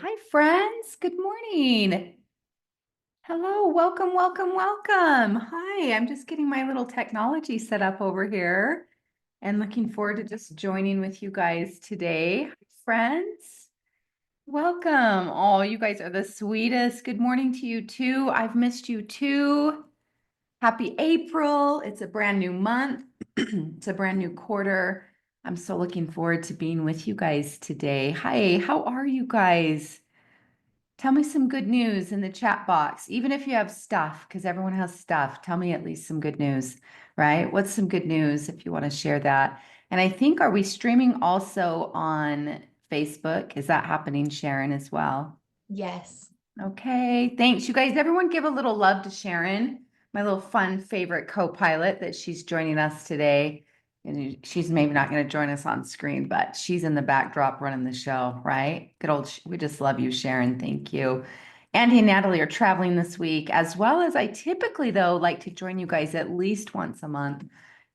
Hi, friends. Good morning. Hello, welcome, welcome, welcome. Hi, I'm just getting my little technology set up over here and looking forward to just joining with you guys today. Hi, friends. Welcome. Oh, you guys are the sweetest. Good morning to you too. I've missed you too. Happy April. It's a brand new month. It's a brand new quarter. I'm so looking forward to being with you guys today. Hi, how are you guys? Tell me some good news in the chat box, even if you have stuff, because everyone has stuff. Tell me at least some good news, right? What's some good news if you want to share that? And I think, are we streaming also on Facebook? Is that happening, Sharon, as well? Yes. Okay, thanks. You guys, everyone give a little love to Sharon, my little fun favorite co-pilot that she's joining us today. And she's maybe not going to join us on screen, but she's in the backdrop running the show, right? Good old, we just love you, Sharon. Thank you. Andy and Natalie are traveling this week, as well as I typically, though, like to join you guys at least once a month,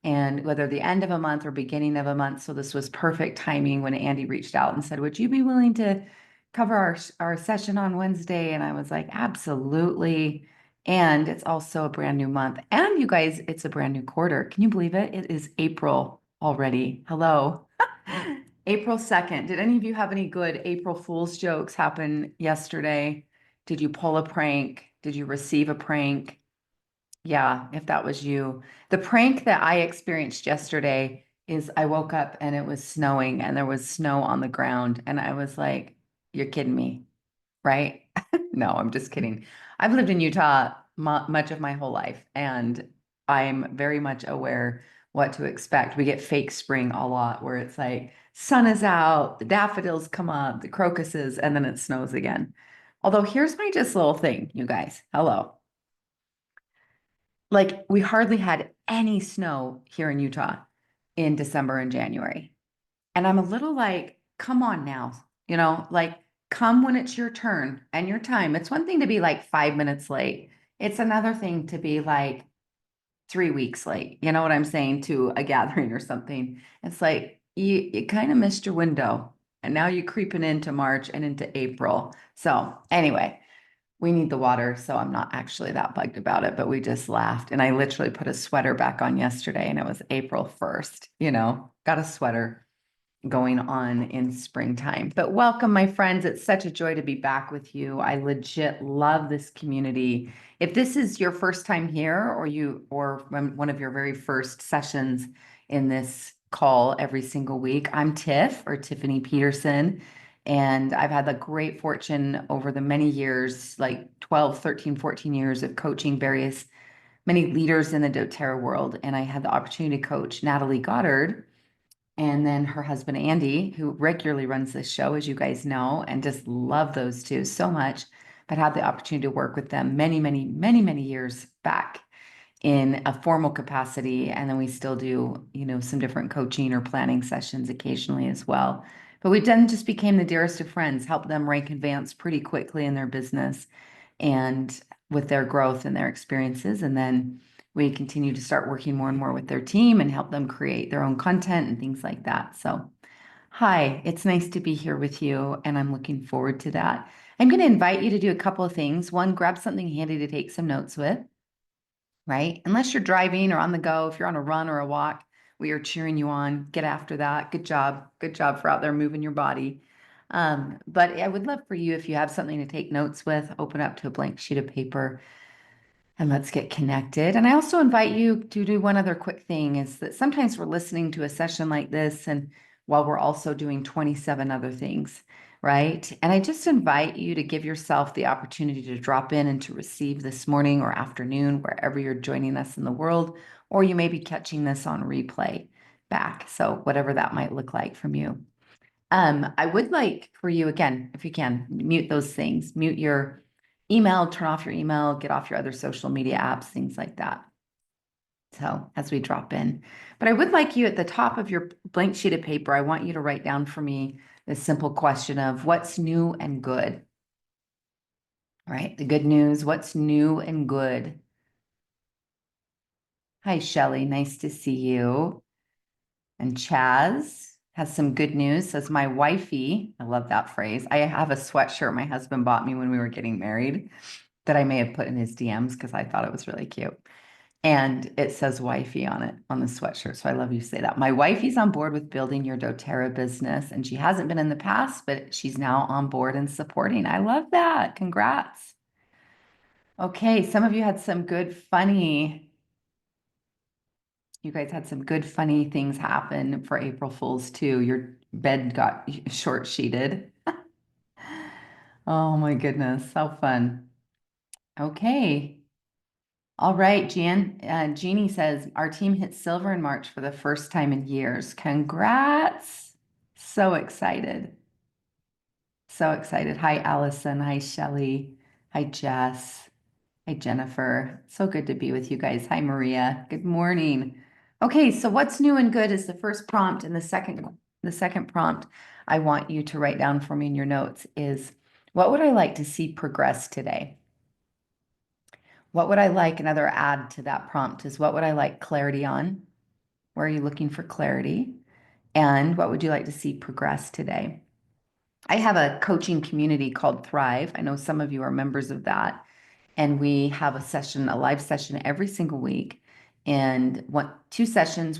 and whether the end of a month or beginning of a month. So this was perfect timing when Andy reached out and said, would you be willing to cover our session on Wednesday? And I was like, absolutely. And it's also a brand new month. And you guys, it's a brand new quarter. Can you believe it? It is April already. Hello. April 2nd. Did any of you have any good April Fool's jokes happen yesterday? Did you pull a prank? Did you receive a prank? Yeah, if that was you. The prank that I experienced yesterday is I woke up and it was snowing and there was snow on the ground. And I was like, you're kidding me, right? No, I'm just kidding. I've lived in Utah much of my whole life, and I'm very much aware what to expect. We get fake spring a lot where it's like sun is out, the daffodils come up, the crocuses, and then it snows again. Although here's my just little thing, you guys. Hello. Like we hardly had any snow here in Utah in December and January. And I'm a little like, come on now, like come when it's your turn and your time. It's one thing to be like 5 minutes late. It's another thing to be like 3 weeks late. You know what I'm saying? To a gathering or something. It's like you kind of missed your window. And now you're creeping into March and into April. So anyway, we need the water, so I'm not actually that bugged about it, but we just laughed. And I literally put a sweater back on yesterday and it was April 1st, got a sweater going on in springtime. But welcome, my friends. It's such a joy to be back with you. I legit love this community. If this is your first time here or one of your very first sessions in this call every single week, I'm Tiff or Tiffany Peterson. And I've had the great fortune over the many years, like 12, 13, 14 years of coaching many leaders in the doTERRA world. And I had the opportunity to coach Natalie Goddard and then her husband, Andy, who regularly runs this show, as you guys know, and just love those two so much, but had the opportunity to work with them many, many, many, many years back in a formal capacity. And then we still do, some different coaching or planning sessions occasionally as well. But we then just became the dearest of friends, helped them rank advance pretty quickly in their business and with their growth and their experiences. And then we continue to start working more and more with their team and help them create their own content and things like that. So, hi, it's nice to be here with you, and I'm looking forward to that. I'm going to invite you to do a couple of things. One, grab something handy to take some notes with, right? Unless you're driving or on the go, if you're on a run or a walk, we are cheering you on. Get after that. Good job. Good job for out there moving your body. But I would love for you, if you have something to take notes with, open up to a blank sheet of paper and let's get connected. And I also invite you to do one other quick thing, is that sometimes we're listening to a session like this and while we're also doing 27 other things, right? And I just invite you to give yourself the opportunity to drop in and to receive this morning or afternoon, wherever you're joining us in the world, or you may be catching this on replay back. So whatever that might look like from you. I would like for you, again, if you can, mute those things, mute your email, turn off your email, get off your other social media apps, things like that. So as we drop in, but I would like you at the top of your blank sheet of paper, I want you to write down for me this simple question of what's new and good, right? The good news, what's new and good. Hi, Shelley, nice to see you. And Chaz. has some good news. Says my wifey, I love that phrase. I have a sweatshirt my husband bought me when we were getting married that I may have put in his DMs because I thought it was really cute. And it says wifey on it on the sweatshirt. So I love you say that. My wifey's on board with building your doTERRA business, and she hasn't been in the past, but she's now on board and supporting. I love that. Congrats. Okay, some of you had some good, funny, you guys had some good, funny things happen for April Fools too. Your bed got short sheeted. Oh my goodness, so fun. Okay. All right, Jeannie says, our team hit silver in March for the first time in years. Congrats. So excited. So excited. Hi, Allison. Hi, Shelly. Hi, Jess. Hi, Jennifer. So good to be with you guys. Hi, Maria. Good morning. Okay, so what's new and good is the first prompt, and the second prompt I want you to write down for me in your notes is, what would I like to see progress today? What would I like? Another add to that prompt is, what would I like clarity on? Where are you looking for clarity? And what would you like to see progress today? I have a coaching community called Thrive. I know some of you are members of that. And we have a session, a live session every single week. And one to two sessions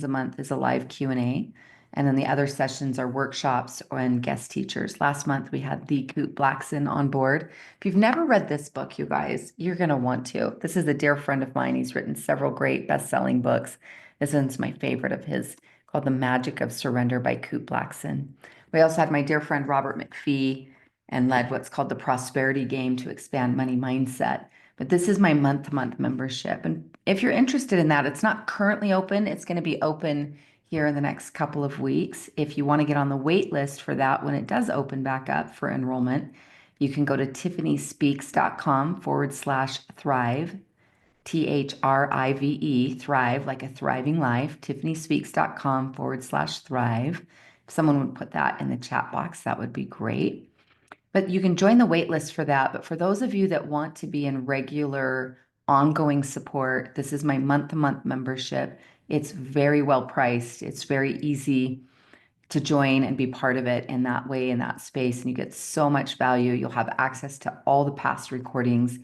a month is a live Q&A. And then the other sessions are workshops and guest teachers. Last month, we had the Coop Blackson on board. If you've never read this book, you guys, you're going to want to. This is a dear friend of mine. He's written several great best-selling books. This one's my favorite of his, called The Magic of Surrender by Coop Blackson. We also had my dear friend Robert McPhee and led what's called the Prosperity Game to expand money mindset. But this is my month-to-month membership. And if you're interested in that, it's not currently open. It's going to be open here in the next couple of weeks. If you want to get on the wait list for that when it does open back up for enrollment, you can go to tiffanyspeaks.com/thrive, THRIVE, thrive, like a thriving life, tiffanyspeaks.com/thrive. If someone would put that in the chat box, that would be great. But you can join the wait list for that. But for those of you that want to be in regular, ongoing support, this is my month-to-month membership. It's very well priced. It's very easy to join and be part of it in that way, in that space. And you get so much value. You'll have access to all the past recordings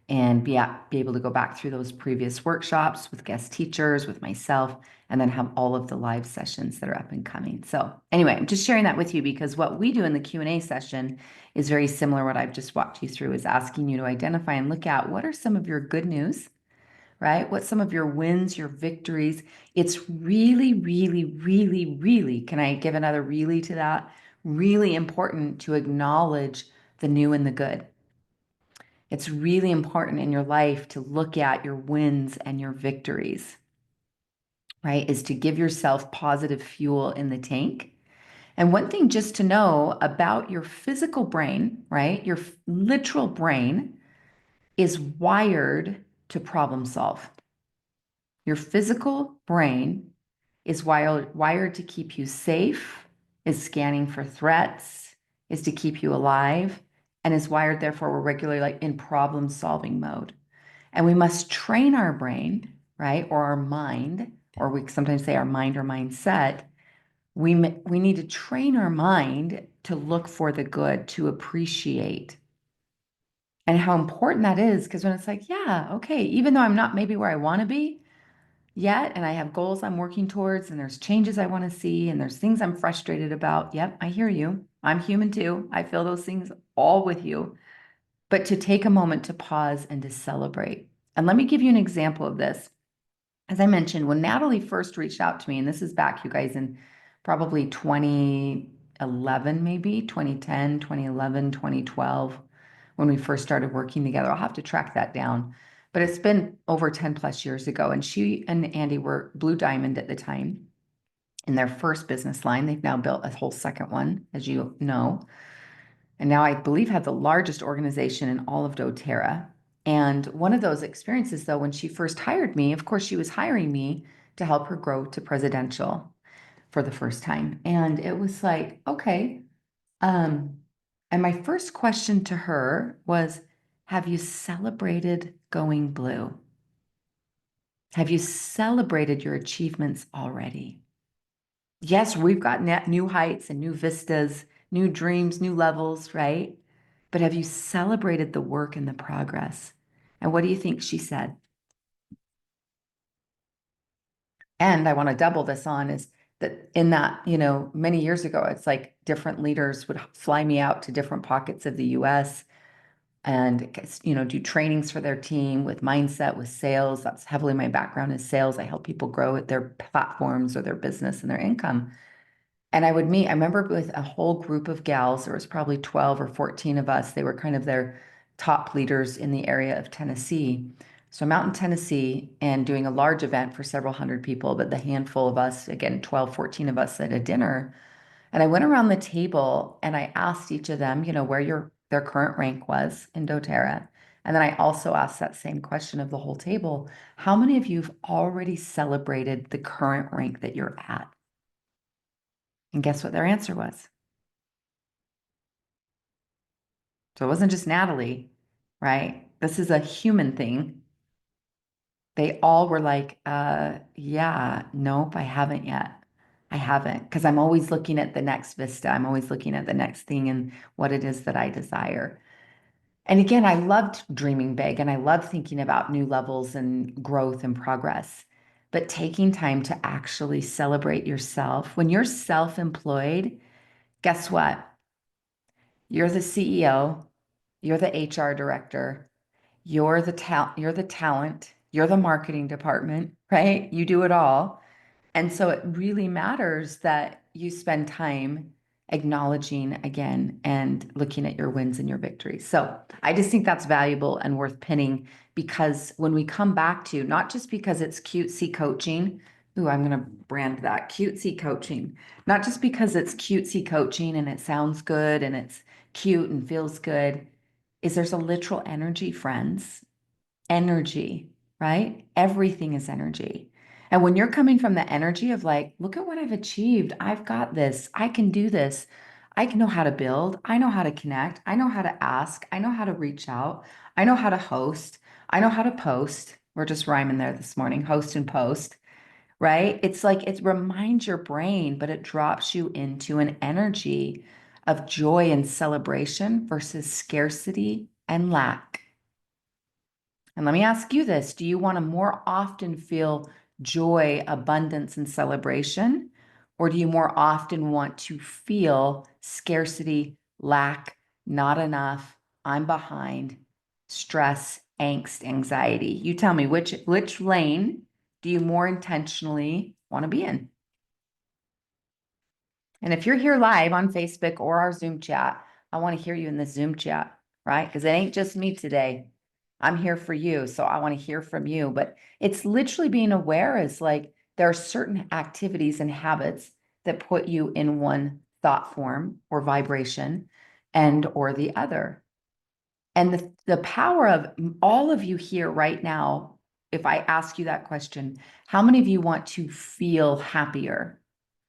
and be able to go back through those previous workshops with guest teachers, with myself, and then have all of the live sessions that are up and coming. So anyway, I'm just sharing that with you because what we do in the Q&A session is very similar. What I've just walked you through is asking you to identify and look at what are some of your good news, right? What's some of your wins, your victories? It's really, really, really, really, can I give another really to that? Really important to acknowledge the new and the good. It's really important in your life to look at your wins and your victories, right? Is to give yourself positive fuel in the tank. And one thing just to know about your physical brain, right? Your literal brain is wired to problem solve. Your physical brain is wired to keep you safe, is scanning for threats, is to keep you alive, and is wired, therefore, we're regularly like in problem solving mode. And we must train our brain, right? Or our mind, or we sometimes say our mind or mindset. We need to train our mind to look for the good, to appreciate. And how important that is, because when it's like, yeah, okay, even though I'm not maybe where I want to be yet, and I have goals I'm working towards, and there's changes I want to see, and there's things I'm frustrated about. Yep, I hear you. I'm human too. I feel those things all with you. But to take a moment to pause and to celebrate. And let me give you an example of this. As I mentioned, when Natalie first reached out to me, and this is back, you guys, in probably 2011, maybe 2010, 2011, 2012, when we first started working together. I'll have to track that down. But it's been over 10 plus years ago. And she and Andy were Blue Diamond at the time in their first business line. They've now built a whole second one, as you know. And now I believe have the largest organization in all of doTERRA. And one of those experiences, though, when she first hired me, of course, she was hiring me to help her grow to presidential for the first time. And it was like, okay. And my first question to her was, have you celebrated going blue? Have you celebrated your achievements already? Yes, we've got new heights and new vistas, new dreams, new levels, right? But have you celebrated the work and the progress? And what do you think she said? And I want to double this on is that in that, many years ago, it's like different leaders would fly me out to different pockets of the US and, do trainings for their team with mindset, with sales. That's heavily my background is sales. I help people grow at their platforms or their business and their income. And I remember with a whole group of gals, there was probably 12 or 14 of us. They were kind of their top leaders in the area of Tennessee. So I'm out in Tennessee and doing a large event for several hundred people, but the handful of us, again, 12, 14 of us at a dinner. And I went around the table and I asked each of them, where their current rank was in doTERRA. And then I also asked that same question of the whole table. How many of you have already celebrated the current rank that you're at? And guess what their answer was? So it wasn't just Natalie, right? This is a human thing. They all were like, yeah, nope, I haven't yet. I haven't, because I'm always looking at the next vista. I'm always looking at the next thing and what it is that I desire. And again, I loved dreaming big and I love thinking about new levels and growth and progress. But taking time to actually celebrate yourself. When you're self-employed, guess what? You're the CEO, you're the HR director, you're the talent, you're the marketing department, right? You do it all. And so it really matters that you spend time acknowledging again and looking at your wins and your victories. So I just think that's valuable and worth pinning because when we come back to not just because it's cutesy coaching, ooh, I'm going to brand that cutesy coaching, not just because it's cutesy coaching and it sounds good and it's cute and feels good, is there's a literal energy, friends. Energy, right? Everything is energy. And when you're coming from the energy of like, look at what I've achieved. I've got this. I can do this. I know how to build. I know how to connect. I know how to ask. I know how to reach out. I know how to host. I know how to post. We're just rhyming there this morning, host and post, right? It's like it reminds your brain, but it drops you into an energy of joy and celebration versus scarcity and lack. And let me ask you this, do you want to more often feel joy, abundance, and celebration? Or do you more often want to feel scarcity, lack, not enough, I'm behind, stress, angst, anxiety? You tell me which lane do you more intentionally want to be in? And if you're here live on Facebook or our Zoom chat, I want to hear you in the Zoom chat, right? Because it ain't just me today. I'm here for you. So I want to hear from you. But it's literally being aware is like there are certain activities and habits that put you in one thought form or vibration and or the other. And the power of all of you here right now, if I ask you that question, how many of you want to feel happier?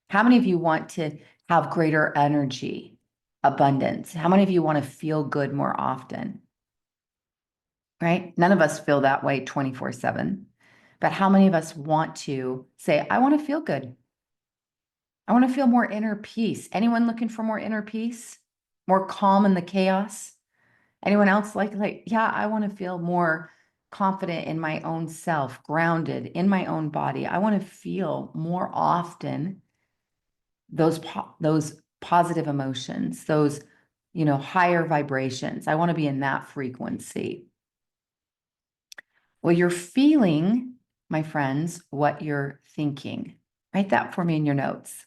How many of you want to have greater energy, abundance? How many of you want to feel good more often? Right? None of us feel that way 24/7. But how many of us want to say, I want to feel good? I want to feel more inner peace. Anyone looking for more inner peace? More calm in the chaos? Anyone else yeah, I want to feel more confident in my own self, grounded in my own body. I want to feel more often those positive emotions, those, higher vibrations. I want to be in that frequency. Well, you're feeling, my friends, what you're thinking. Write that for me in your notes.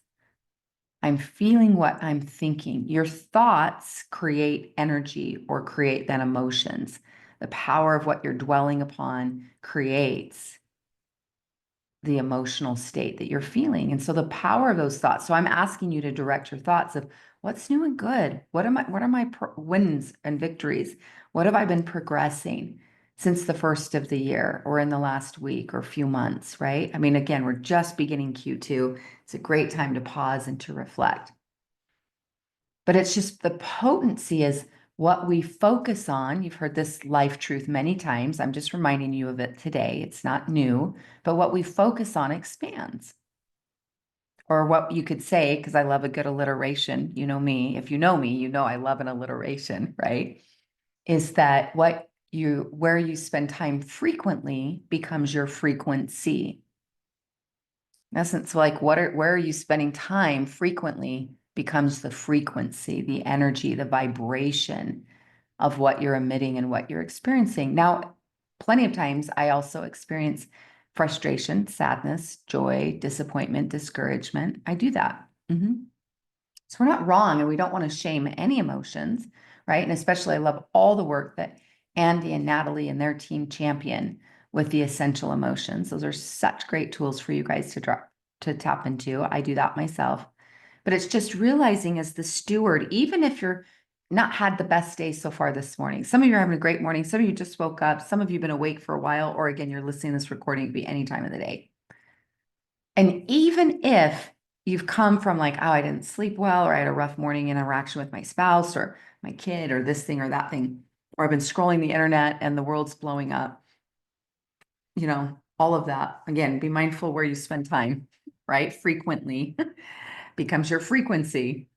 I'm feeling what I'm thinking. Your thoughts create energy or create then emotions. The power of what you're dwelling upon creates the emotional state that you're feeling. And so the power of those thoughts. So I'm asking you to direct your thoughts of what's new and good? What are my wins and victories? What have I been progressing since the first of the year or in the last week or few months, right? I mean, again, we're just beginning Q2. It's a great time to pause and to reflect. But it's just the potency is what we focus on. You've heard this life truth many times. I'm just reminding you of it today. It's not new, but what we focus on expands or what you could say, because I love a good alliteration. You know me. If you know me, you know I love an alliteration, right? Is that where you spend time frequently becomes your frequency. In essence, like where are you spending time frequently becomes the frequency, the energy, the vibration of what you're emitting and what you're experiencing. Now, plenty of times I also experience frustration, sadness, joy, disappointment, discouragement. I do that. So we're not wrong, and we don't want to shame any emotions, right? And especially, I love all the work that Andy and Natalie and their team champion with the essential emotions. Those are such great tools for you guys to tap into. I do that myself. But it's just realizing as the steward, even if you're not had the best day so far this morning, some of you are having a great morning, some of you just woke up, some of you have been awake for a while, or again, you're listening to this recording, it could be any time of the day. And even if you've come from like, oh, I didn't sleep well, or I had a rough morning interaction with my spouse or my kid or this thing or that thing, or I've been scrolling the internet and the world's blowing up, all of that. Again, be mindful where you spend time, right? Frequently becomes your frequency.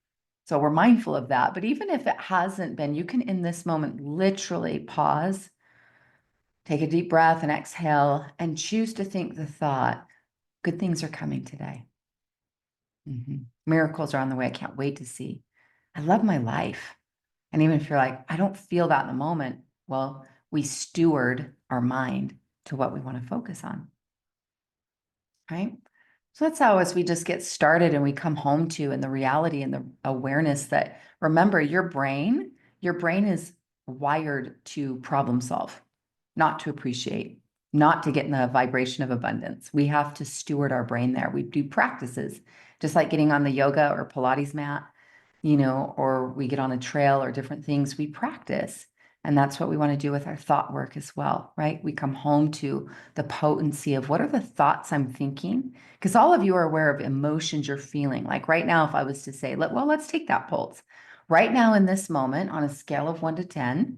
So we're mindful of that. But even if it hasn't been, you can in this moment literally pause, take a deep breath and exhale and choose to think the thought, good things are coming today. Miracles are on the way. I can't wait to see. I love my life. And even if you're like, I don't feel that in the moment, well, we steward our mind to what we want to focus on, right? So that's how, as we just get started and we come home to, and the reality and the awareness that, remember, your brain is wired to problem solve, not to appreciate, not to get in the vibration of abundance. We have to steward our brain there. We do practices, just like getting on the yoga or Pilates mat, or we get on a trail or different things, we practice. And that's what we want to do with our thought work as well, right? We come home to the potency of what are the thoughts I'm thinking? Because all of you are aware of emotions you're feeling. Like right now, if I was to say, let's take that pulse. Right now in this moment, on a scale of 1 to 10,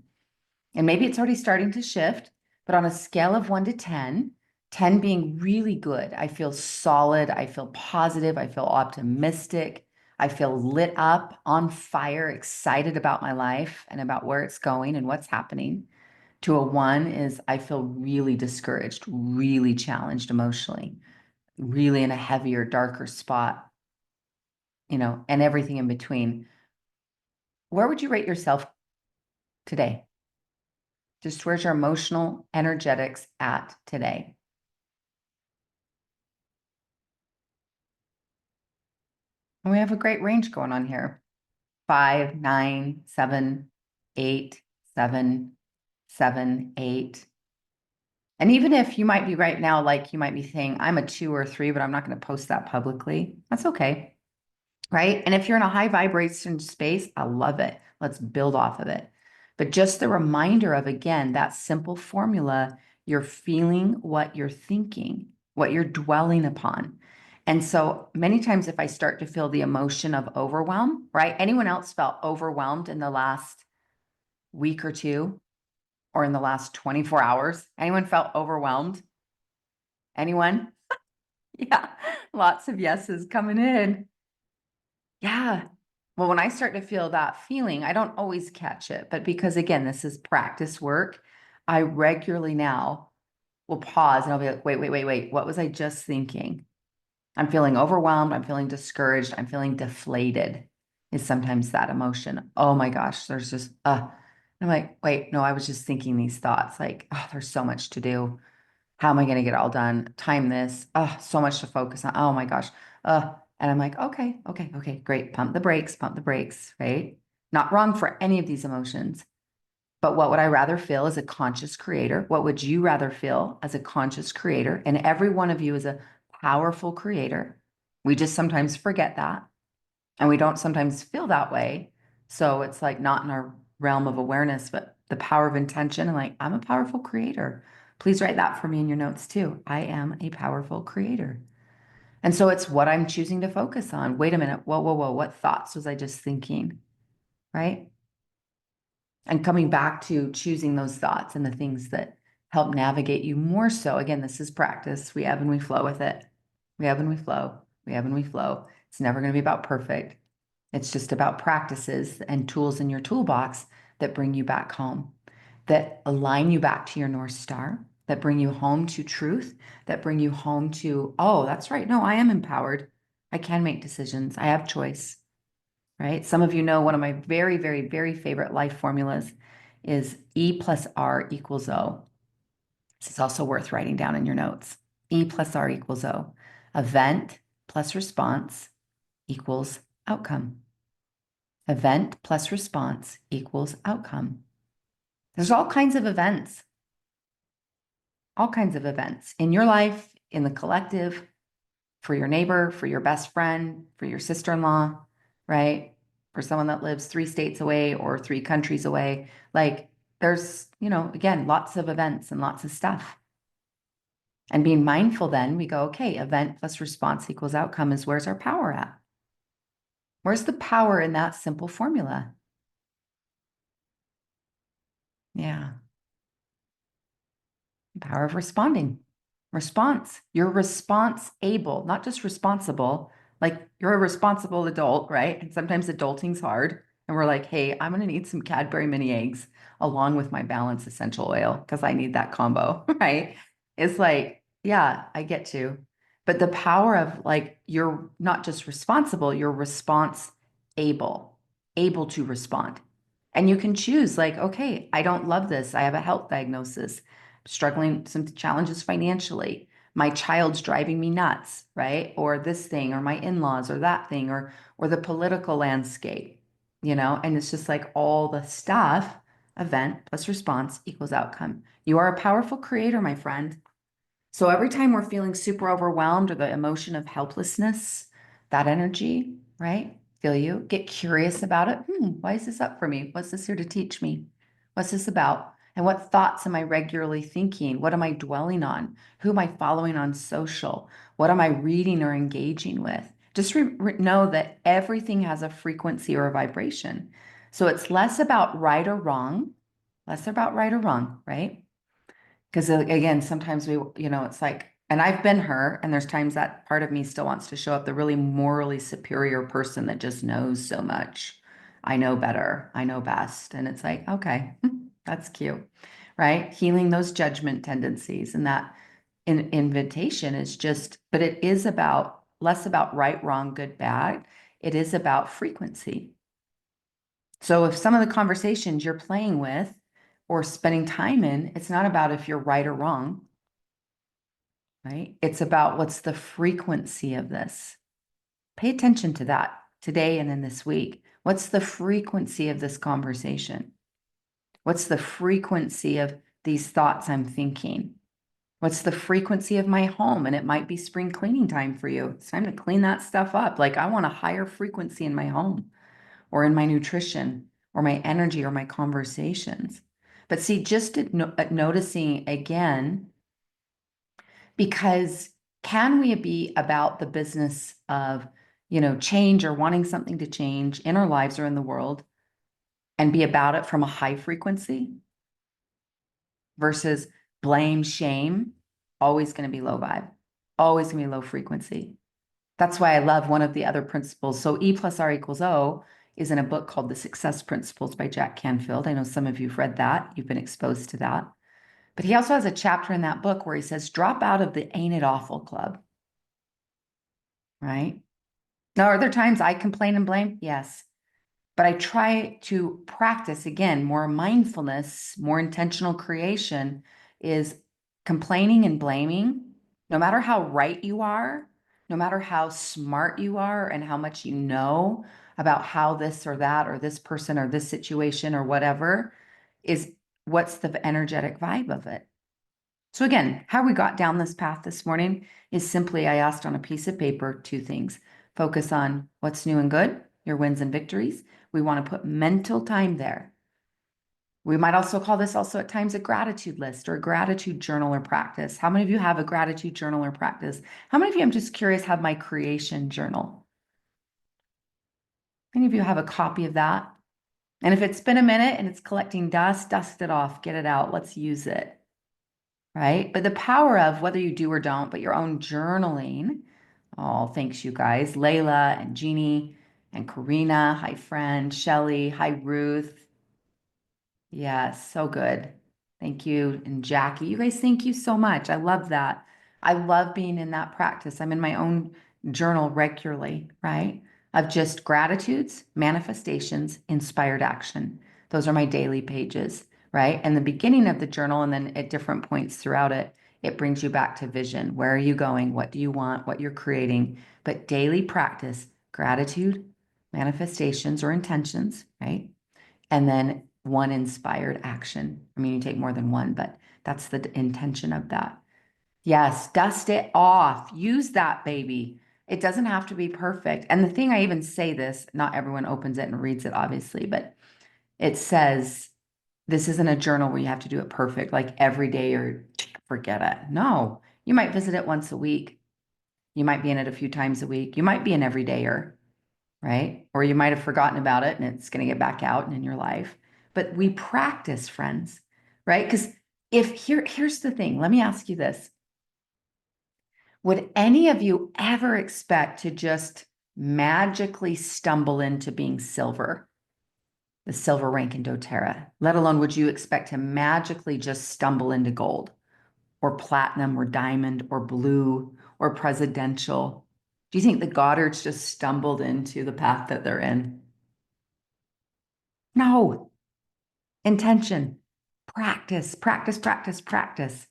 and maybe it's already starting to shift, but on a scale of 1 to 10, 10 being really good, I feel solid, I feel positive, I feel optimistic, I feel lit up, on fire, excited about my life and about where it's going and what's happening. To a 1 is I feel really discouraged, really challenged emotionally, really in a heavier, darker spot, and everything in between. Where would you rate yourself today? Just where's your emotional energetics at today? And we have a great range going on here. 5, 9, 7, 8, 7, 7, 8. And even if you might be right now, like you might be saying, I'm a 2 or 3, but I'm not going to post that publicly. That's okay. Right? And if you're in a high vibration space, I love it. Let's build off of it. But just the reminder of, again, that simple formula, you're feeling what you're thinking, what you're dwelling upon. And so many times if I start to feel the emotion of overwhelm, right? Anyone else felt overwhelmed in the last week or two, or in the last 24 hours? Anyone felt overwhelmed? Anyone? Yeah, lots of yeses coming in. Yeah. Well, when I start to feel that feeling, I don't always catch it, but because again, this is practice work, I regularly now will pause and I'll be like, wait. What was I just thinking? I'm feeling overwhelmed. I'm feeling discouraged. I'm feeling deflated is sometimes that emotion. Oh my gosh, there's just, I'm like, wait, no, I was just thinking these thoughts like, oh, there's so much to do. How am I going to get it all done? Time this. Oh, so much to focus on. Oh my gosh. And I'm like, okay, great. Pump the brakes, right? Not wrong for any of these emotions. But what would I rather feel as a conscious creator? What would you rather feel as a conscious creator? And every one of you is a powerful creator. We just sometimes forget that. And we don't sometimes feel that way. So it's like not in our realm of awareness, but the power of intention. And like, I'm a powerful creator. Please write that for me in your notes too. I am a powerful creator. And so it's what I'm choosing to focus on. Wait a minute. Whoa. What thoughts was I just thinking? Right? And coming back to choosing those thoughts and the things that help navigate you more so. Again, this is practice. We ebb and we flow with it. We ebb and we flow. We ebb and we flow. It's never going to be about perfect. It's just about practices and tools in your toolbox that bring you back home, that align you back to your North Star, that bring you home to truth, that bring you home to, oh, that's right. No, I am empowered. I can make decisions. I have choice, right? Some of you know one of my very, very, very favorite life formulas is E plus R equals O. This is also worth writing down in your notes. E plus R equals O. Event plus response equals outcome. Event plus response equals outcome. There's all kinds of events in your life, in the collective, for your neighbor, for your best friend, for your sister-in-law, right? For someone that lives 3 states away or 3 countries away. Like there's, again, lots of events and lots of stuff. And being mindful, then we go, okay, event plus response equals outcome is where's our power at? Where's the power in that simple formula? Yeah. Power of responding. Response. You're response able, not just responsible. Like you're a responsible adult, right? And sometimes adulting's hard. And we're like, hey, I'm going to need some Cadbury mini eggs along with my Balance essential oil because I need that combo, right? It's like, yeah, I get to. But the power of like, you're not just responsible, you're response able to respond. And you can choose, like, okay, I don't love this. I have a health diagnosis, struggling some challenges financially. My child's driving me nuts, right? Or this thing, or my in-laws, or that thing, or the political landscape, and it's just like all the stuff, event plus response equals outcome. You are a powerful creator, my friend. So every time we're feeling super overwhelmed or the emotion of helplessness, that energy, right? Feel you, get curious about it. Why is this up for me? What's this here to teach me? What's this about? And what thoughts am I regularly thinking? What am I dwelling on? Who am I following on social? What am I reading or engaging with? Just know that everything has a frequency or a vibration. So it's less about right or wrong, right? Because again, sometimes it's like, and I've been her, and there's times that part of me still wants to show up the really morally superior person that just knows so much. I know better. I know best. And it's like, okay, that's cute, right? Healing those judgment tendencies and that invitation is just, but it is about less about right, wrong, good, bad. It is about frequency. So if some of the conversations you're playing with or spending time in, it's not about if you're right or wrong, right? It's about what's the frequency of this. Pay attention to that today and in this week. What's the frequency of this conversation? What's the frequency of these thoughts I'm thinking? What's the frequency of my home? And it might be spring cleaning time for you. It's time to clean that stuff up. Like I want a higher frequency in my home or in my nutrition or my energy or my conversations. But see, just noticing again, because can we be about the business of, change or wanting something to change in our lives or in the world and be about it from a high frequency versus blame, shame, always going to be low vibe, always going to be low frequency. That's why I love one of the other principles. So E plus R equals O is in a book called The Success Principles by Jack Canfield. I know some of you've read that. You've been exposed to that. But he also has a chapter in that book where he says, drop out of the ain't it awful club, right? Now, are there times I complain and blame? Yes. But I try to practice, again, more mindfulness, more intentional creation is complaining and blaming, no matter how right you are, no matter how smart you are and how much you know about how this or that or this person or this situation or whatever is what's the energetic vibe of it. So again, how we got down this path this morning is simply I asked on a piece of paper 2 things. Focus on what's new and good, your wins and victories. We want to put mental time there. We might also call this also at times a gratitude list or a gratitude journal or practice. How many of you have a gratitude journal or practice? How many of you, I'm just curious, have my creation journal? Many of you have a copy of that? And if it's been a minute and it's collecting dust, dust it off, get it out. Let's use it. Right? But the power of whether you do or don't, but your own journaling, Oh, thanks, you guys. Layla and Jeannie and Karina. Hi, friend. Shelly. Hi, Ruth. Yes, so good. Thank you. And Jackie, you guys, thank you so much. I love that. I love being in that practice. I'm in my own journal regularly, right? Of just gratitudes, manifestations, inspired action. Those are my daily pages, right? And the beginning of the journal, and then at different points throughout it, it brings you back to vision. Where are you going? What do you want? What you're creating? But daily practice, gratitude, manifestations or intentions, right? And then one inspired action. I mean, you take more than one, but that's the intention of that. Yes, dust it off. Use that, baby. It doesn't have to be perfect. And the thing I even say this, not everyone opens it and reads it, obviously, but it says this isn't a journal where you have to do it perfect, like every day or forget it. No, you might visit it once a week. You might be in it a few times a week. You might be an everydayer, right? Or you might have forgotten about it and it's going to get back out and in your life. But we practice, friends, right? Because here's the thing, let me ask you this. Would any of you ever expect to just magically stumble into being silver, the silver rank in doTERRA? Let alone would you expect to magically just stumble into gold or platinum or diamond or blue or presidential? Do you think the Goddards just stumbled into the path that they're in? No, intention, practice, practice, practice, practice.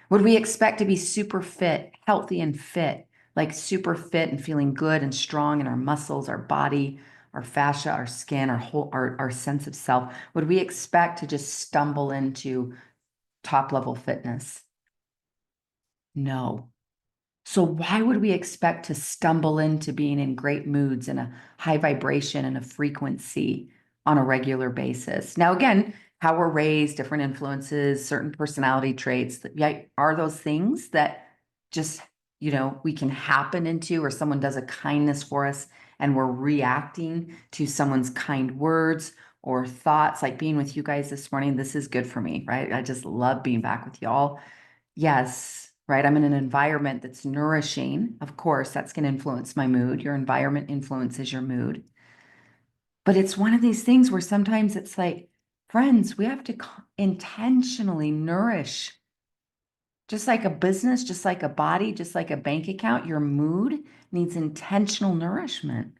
Would we expect to be super fit, healthy and fit, like super fit and feeling good and strong in our muscles, our body, our fascia, our skin, our sense of self? Would we expect to just stumble into top level fitness? No. So why would we expect to stumble into being in great moods and a high vibration and a frequency on a regular basis? Now, again, how we're raised, different influences, certain personality traits, yeah, are those things that just, we can happen into, or someone does a kindness for us and we're reacting to someone's kind words or thoughts, like being with you guys this morning. This is good for me, right? I just love being back with y'all. Yes, right. I'm in an environment that's nourishing. Of course, that's going to influence my mood. Your environment influences your mood. But it's one of these things where sometimes it's like, friends, we have to intentionally nourish, just like a business, just like a body, just like a bank account. Your mood needs intentional nourishment.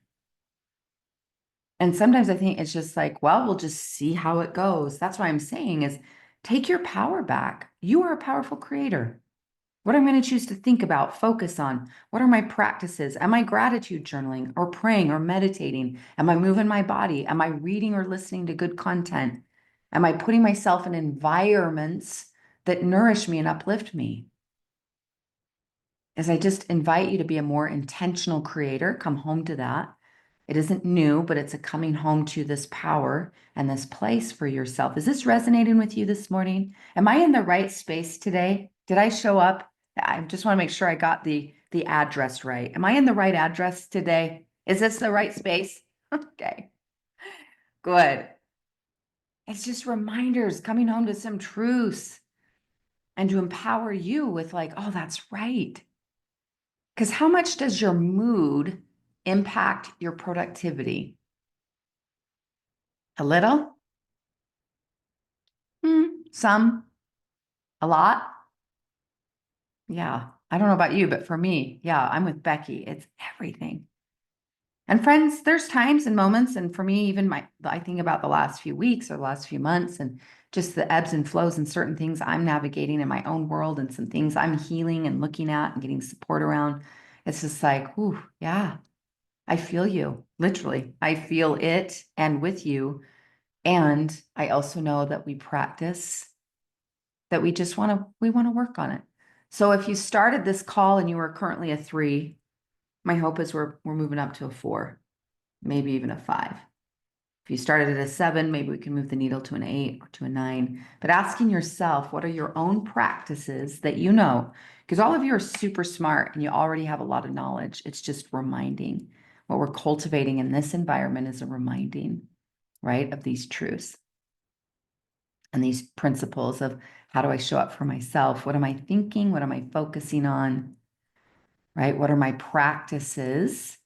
And sometimes I think it's just like, well, we'll just see how it goes. That's what I'm saying is take your power back. You are a powerful creator. What I'm going to choose to think about, focus on. What are my practices? Am I gratitude journaling or praying or meditating? Am I moving my body? Am I reading or listening to good content? Am I putting myself in environments that nourish me and uplift me? As I just invite you to be a more intentional creator, come home to that. It isn't new, but it's a coming home to this power and this place for yourself. Is this resonating with you this morning? Am I in the right space today? Did I show up? I just want to make sure I got the address right. Am I in the right address today? Is this the right space? Okay, good. It's just reminders coming home to some truths and to empower you with like, oh, that's right. Because how much does your mood impact your productivity? A little? Some? A lot? Yeah. I don't know about you, but for me, yeah, I'm with Becky. It's everything. And friends, there's times and moments, and for me, even I think about the last few weeks or the last few months and just the ebbs and flows and certain things I'm navigating in my own world and some things I'm healing and looking at and getting support around. It's just like, ooh, yeah, I feel you. Literally, I feel it and with you. And I also know that we practice, that we want to work on it. So if you started this call and you are currently a 3, my hope is we're moving up to a 4, maybe even a 5. If you started at a 7, maybe we can move the needle to an 8 or to a 9. But asking yourself, what are your own practices that you know? Because all of you are super smart and you already have a lot of knowledge. It's just reminding. What we're cultivating in this environment is a reminding, right, of these truths and these principles of how do I show up for myself? What am I thinking? What am I focusing on? right? What are my practices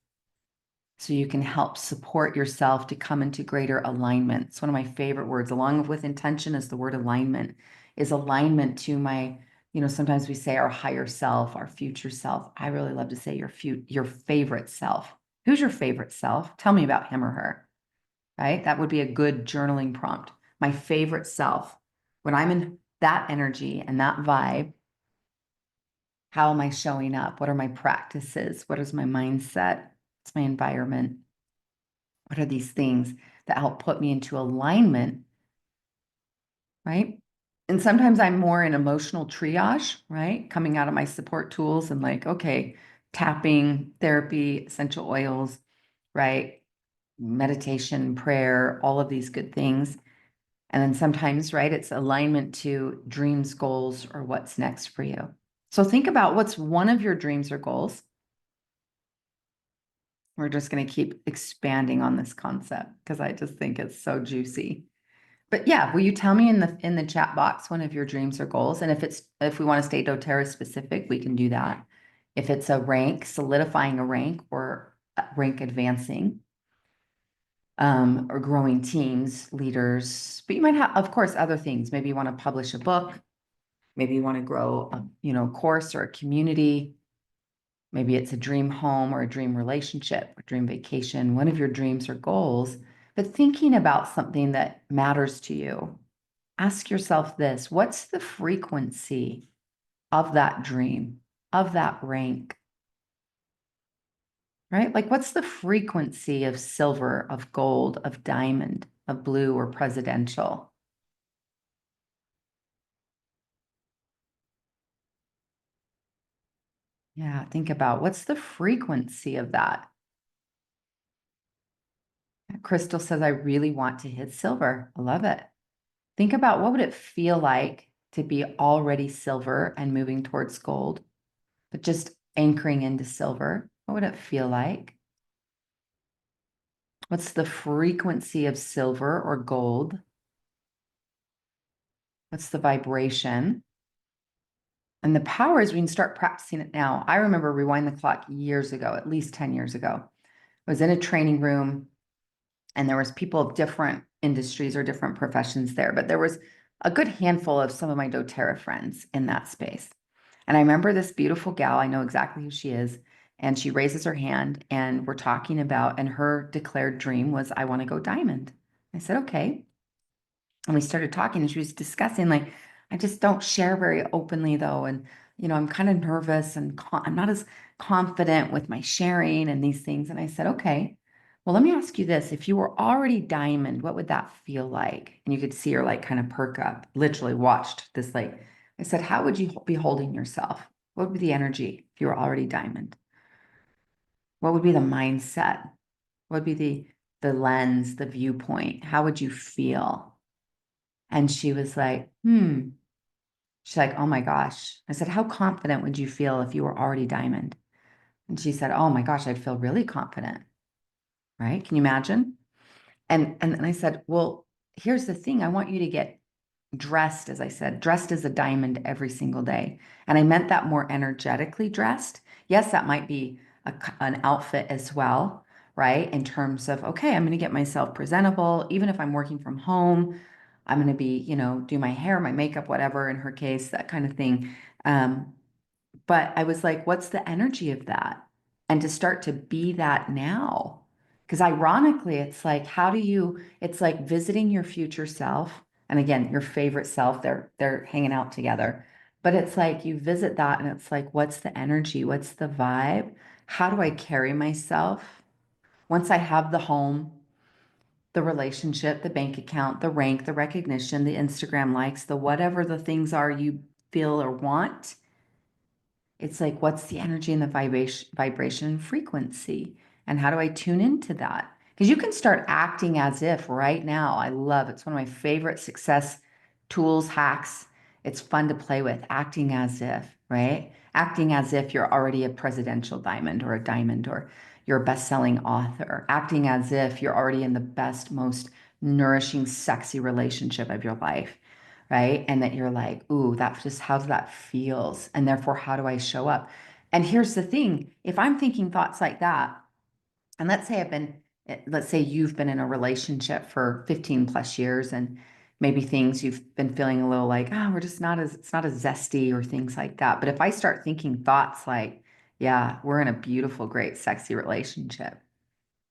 so you can help support yourself to come into greater alignment? It's one of my favorite words, along with intention, is the word alignment, is alignment to my, sometimes we say our higher self, our future self. I really love to say your favorite self. Who's your favorite self? Tell me about him or her, right? That would be a good journaling prompt. My favorite self. When I'm in that energy and that vibe, how am I showing up? What are my practices? What is my mindset? What's my environment? What are these things that help put me into alignment, right? And sometimes I'm more in emotional triage, right? Coming out of my support tools and like, okay, tapping, therapy, essential oils, right? Meditation, prayer, all of these good things. And then sometimes, right, it's alignment to dreams, goals, or what's next for you. So think about what's one of your dreams or goals. We're just going to keep expanding on this concept because I just think it's so juicy. But yeah, will you tell me in the chat box one of your dreams or goals? And if we want to stay doTERRA specific, we can do that. If it's a rank, solidifying a rank or rank advancing, or growing teams, leaders, but you might have, of course, other things. Maybe you want to publish a book. Maybe you want to grow a course or a community. Maybe it's a dream home or a dream relationship, or dream vacation, one of your dreams or goals, but thinking about something that matters to you. Ask yourself this: what's the frequency of that dream, of that rank, right? Like, what's the frequency of silver, of gold, of diamond, of blue, or presidential? Yeah, think about what's the frequency of that. Crystal says, I really want to hit silver. I love it. Think about what would it feel like to be already silver and moving towards gold, but just anchoring into silver. What would it feel like? What's the frequency of silver or gold? What's the vibration? And the power is we can start practicing it now. I remember rewind the clock years ago, at least 10 years ago. I was in a training room and there was people of different industries or different professions there, but there was a good handful of some of my doTERRA friends in that space. And I remember this beautiful gal, I know exactly who she is, and she raises her hand and we're talking about, and her declared dream was, I want to go diamond. I said, okay. And we started talking and she was discussing, like, I just don't share very openly though. And, I'm kind of nervous and I'm not as confident with my sharing and these things. And I said, okay, well, let me ask you this. If you were already diamond, what would that feel like? And you could see her like kind of perk up, literally watched this, like, I said, how would you be holding yourself? What would be the energy if you were already diamond? What would be the mindset? What would be the lens, the viewpoint? How would you feel? And she was like, She's like, oh my gosh. I said, how confident would you feel if you were already diamond? And she said, oh my gosh, I'd feel really confident. Right? Can you imagine? And I said, well, here's the thing. I want you to get dressed, as I said, dressed as a diamond every single day. And I meant that more energetically dressed. Yes, that might be an outfit as well, right? In terms of, okay, I'm going to get myself presentable. Even if I'm working from home, I'm going to be, do my hair, my makeup, whatever, in her case, that kind of thing. Um, but I was like, what's the energy of that? And to start to be that now. Because ironically, it's like, it's like visiting your future self. And again, your favorite self, they're hanging out together. But it's like you visit that and it's like, what's the energy? What's the vibe? How do I carry myself? Once I have the home, the relationship, the bank account, the rank, the recognition, the Instagram likes, the whatever the things are you feel or want, it's like, what's the energy and the vibration and frequency? And how do I tune into that? Because you can start acting as if right now. I love it. It's one of my favorite success tools, hacks. It's fun to play with, acting as if, right? Acting as if you're already a presidential diamond or a diamond, or you're a best-selling author, acting as if you're already in the best, most nourishing, sexy relationship of your life, right? And that you're like, ooh, that just how that feels. And therefore, how do I show up? And here's the thing, if I'm thinking thoughts like that, and let's say you've been in a relationship for 15 plus years and maybe things you've been feeling a little like, oh, we're just not as, it's not as zesty or things like that. But if I start thinking thoughts like, yeah, we're in a beautiful, great, sexy relationship,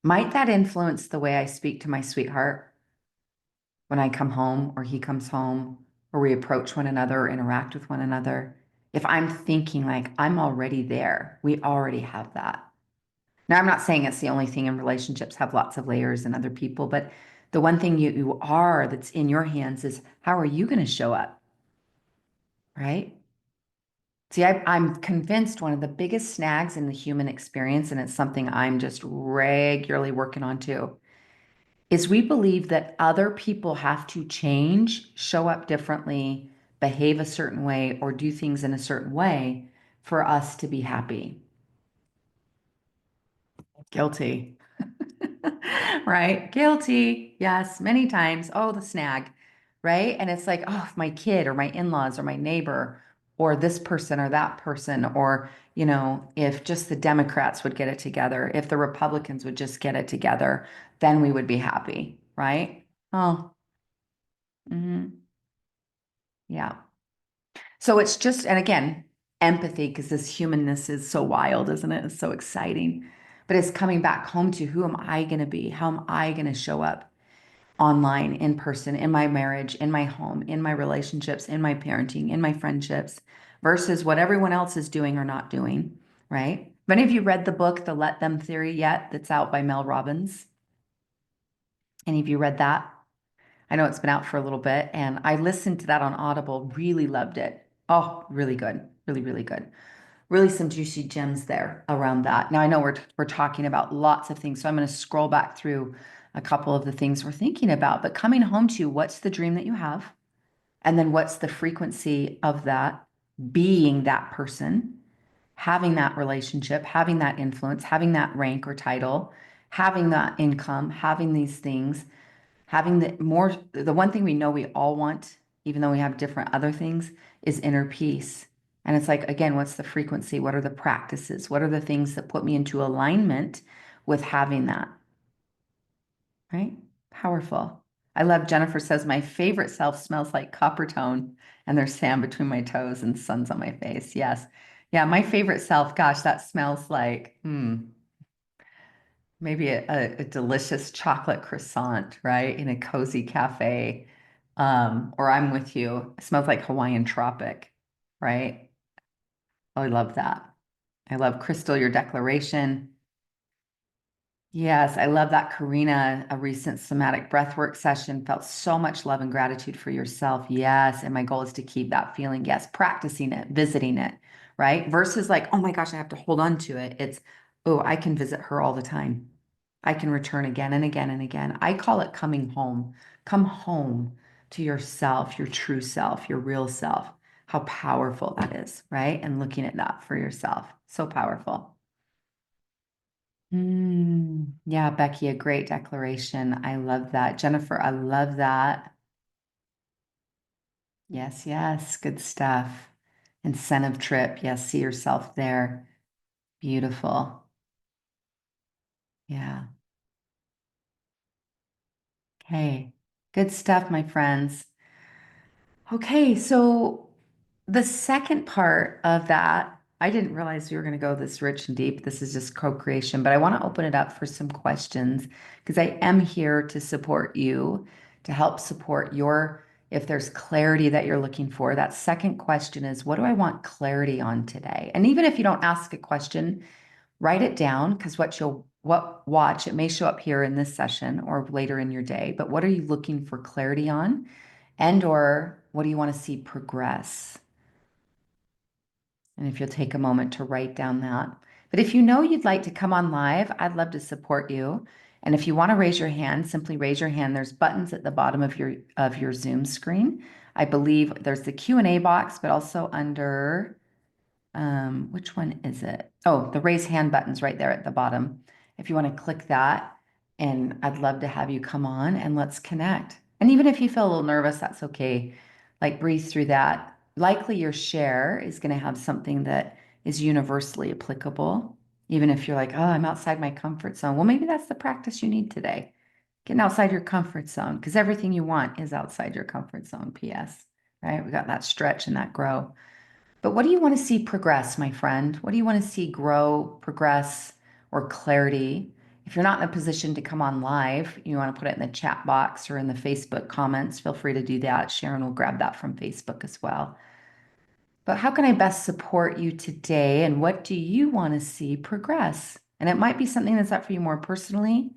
might that influence the way I speak to my sweetheart when I come home or he comes home or we approach one another or interact with one another? If I'm thinking like I'm already there, we already have that. Now, I'm not saying it's the only thing in relationships have lots of layers and other people, but the one thing you are that's in your hands is how are you going to show up, right? See, I'm convinced one of the biggest snags in the human experience, and it's something I'm just regularly working on too, is we believe that other people have to change, show up differently, behave a certain way, or do things in a certain way for us to be happy. Guilty. Right? Guilty. Yes, many times. Oh, the snag. Right? And it's like, oh, if my kid or my in-laws or my neighbor or this person or that person, or, if just the Democrats would get it together, if the Republicans would just get it together, then we would be happy. Right? Oh, mhm. Yeah. So it's just, and again, empathy, because this humanness is so wild, isn't it? It's so exciting. But it's coming back home to who am I going to be? How am I going to show up online, in person, in my marriage, in my home, in my relationships, in my parenting, in my friendships, versus what everyone else is doing or not doing, right? Have any of you read the book, The Let Them Theory, yet? That's out by Mel Robbins. Any of you read that? I know it's been out for a little bit, and I listened to that on Audible, really loved it. Oh, really good. Really, really good. Really some juicy gems there around that. Now I know we're talking about lots of things, so I'm going to scroll back through a couple of the things we're thinking about, but coming home to what's the dream that you have? And then what's the frequency of that being that person, having that relationship, having that influence, having that rank or title, having that income, having these things, having the one thing we know we all want, even though we have different other things, is inner peace. And it's like, again, what's the frequency? What are the practices? What are the things that put me into alignment with having that? Right? Powerful. I love Jennifer says, my favorite self smells like copper tone and there's sand between my toes and sun's on my face. Yes. Yeah, my favorite self, gosh, that smells like, maybe a delicious chocolate croissant, right? In a cozy cafe. Or I'm with you. It smells like Hawaiian tropic, right? Oh, I love that. I love Crystal, your declaration. Yes, I love that, Karina. A recent somatic breathwork session felt so much love and gratitude for yourself. Yes. And my goal is to keep that feeling. Yes. Practicing it, visiting it, right? Versus like, oh my gosh, I have to hold on to it. It's, oh, I can visit her all the time. I can return again and again and again. I call it coming home. Come home to yourself, your true self, your real self. How powerful that is, right? And looking at that for yourself. So powerful. Yeah, Becky, a great declaration. I love that. Jennifer, I love that. Yes, yes, good stuff. Incentive trip. Yes, see yourself there. Beautiful. Yeah. Okay. Good stuff, my friends. Okay, so the second part of that, I didn't realize we were going to go this rich and deep. This is just co-creation, but I want to open it up for some questions because I am here to support you, to help support if there's clarity that you're looking for. That second question is, what do I want clarity on today? And even if you don't ask a question, write it down because watch, it may show up here in this session or later in your day, but what are you looking for clarity on? And or what do you want to see progress? And if you'll take a moment to write down that. But if you know you'd like to come on live, I'd love to support you. And if you want to raise your hand, simply raise your hand. There's buttons at the bottom of your Zoom screen. I believe there's the Q&A box, but also under which one is it? Oh, the raise hand button's right there at the bottom. If you want to click that, and I'd love to have you come on and let's connect. And even if you feel a little nervous, that's okay. Like breathe through that. Likely your share is going to have something that is universally applicable. Even if you're like, oh, I'm outside my comfort zone. Well, maybe that's the practice you need today. Getting outside your comfort zone, because everything you want is outside your comfort zone, PS, right? We got that stretch and that grow. But what do you want to see progress, my friend? What do you want to see grow, progress, or clarity? If you're not in a position to come on live, you want to put it in the chat box or in the Facebook comments, feel free to do that. Sharon will grab that from Facebook as well. But how can I best support you today? And what do you want to see progress? And it might be something that's up for you more personally,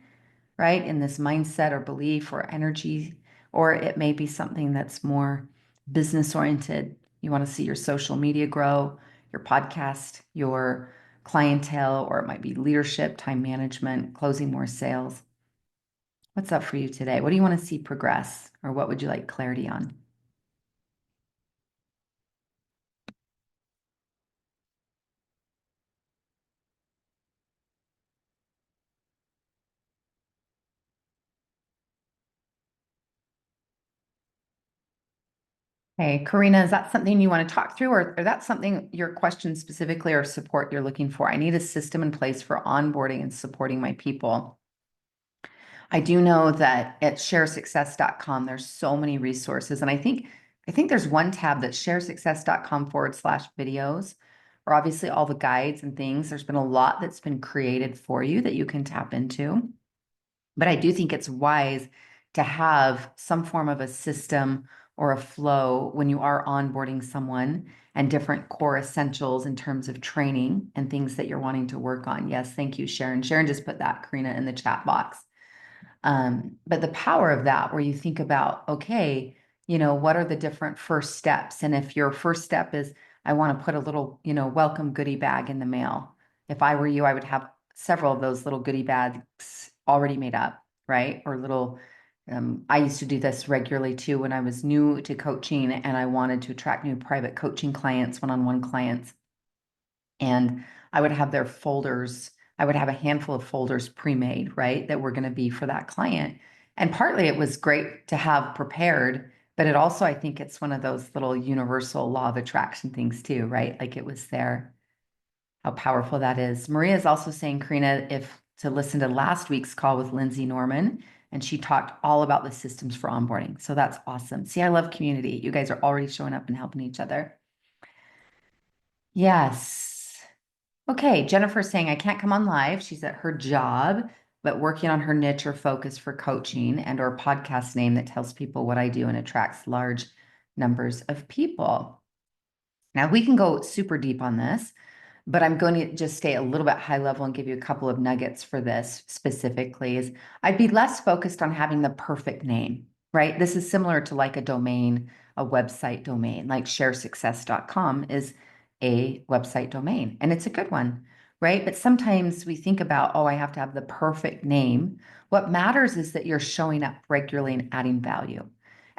right? In this mindset or belief or energy, or it may be something that's more business oriented. You want to see your social media grow, your podcast, your clientele, or it might be leadership, time management, closing more sales. What's up for you today? What do you want to see progress, or what would you like clarity on? Hey, Karina, is that something you want to talk through, or that's something your question specifically or support you're looking for? I need a system in place for onboarding and supporting my people. I do know that at sharesuccess.com, there's so many resources. And I think there's one tab that's sharesuccess.com/videos, or obviously all the guides and things. There's been a lot that's been created for you that you can tap into. But I do think it's wise to have some form of a system or a flow when you are onboarding someone and different core essentials in terms of training and things that you're wanting to work on. Yes, thank you, Sharon. Sharon just put that, Karina, in the chat box. But the power of that, where you think about, okay, what are the different first steps? And if your first step is, I want to put a little, welcome goodie bag in the mail. If I were you, I would have several of those little goodie bags already made up, right? Or little, I used to do this regularly too when I was new to coaching and I wanted to attract new private coaching clients, one-on-one clients. And I would have their folders. I would have a handful of folders pre-made, right, that were going to be for that client. And partly it was great to have prepared, but it also, I think it's one of those little universal law of attraction things too, right? Like it was there. How powerful that is. Maria is also saying, Karina, if to listen to last week's call with Lindsay Norman, and she talked all about the systems for onboarding. So that's awesome. See, I love community. You guys are already showing up and helping each other. Yes. Okay, Jennifer's saying I can't come on live. She's at her job, but working on her niche or focus for coaching and or podcast name that tells people what I do and attracts large numbers of people. Now we can go super deep on this, but I'm going to just stay a little bit high level and give you a couple of nuggets for this specifically is I'd be less focused on having the perfect name, right? This is similar to like a domain, a website domain, like sharesuccess.com is a website domain and it's a good one, right? But sometimes we think about, oh, I have to have the perfect name. What matters is that you're showing up regularly and adding value.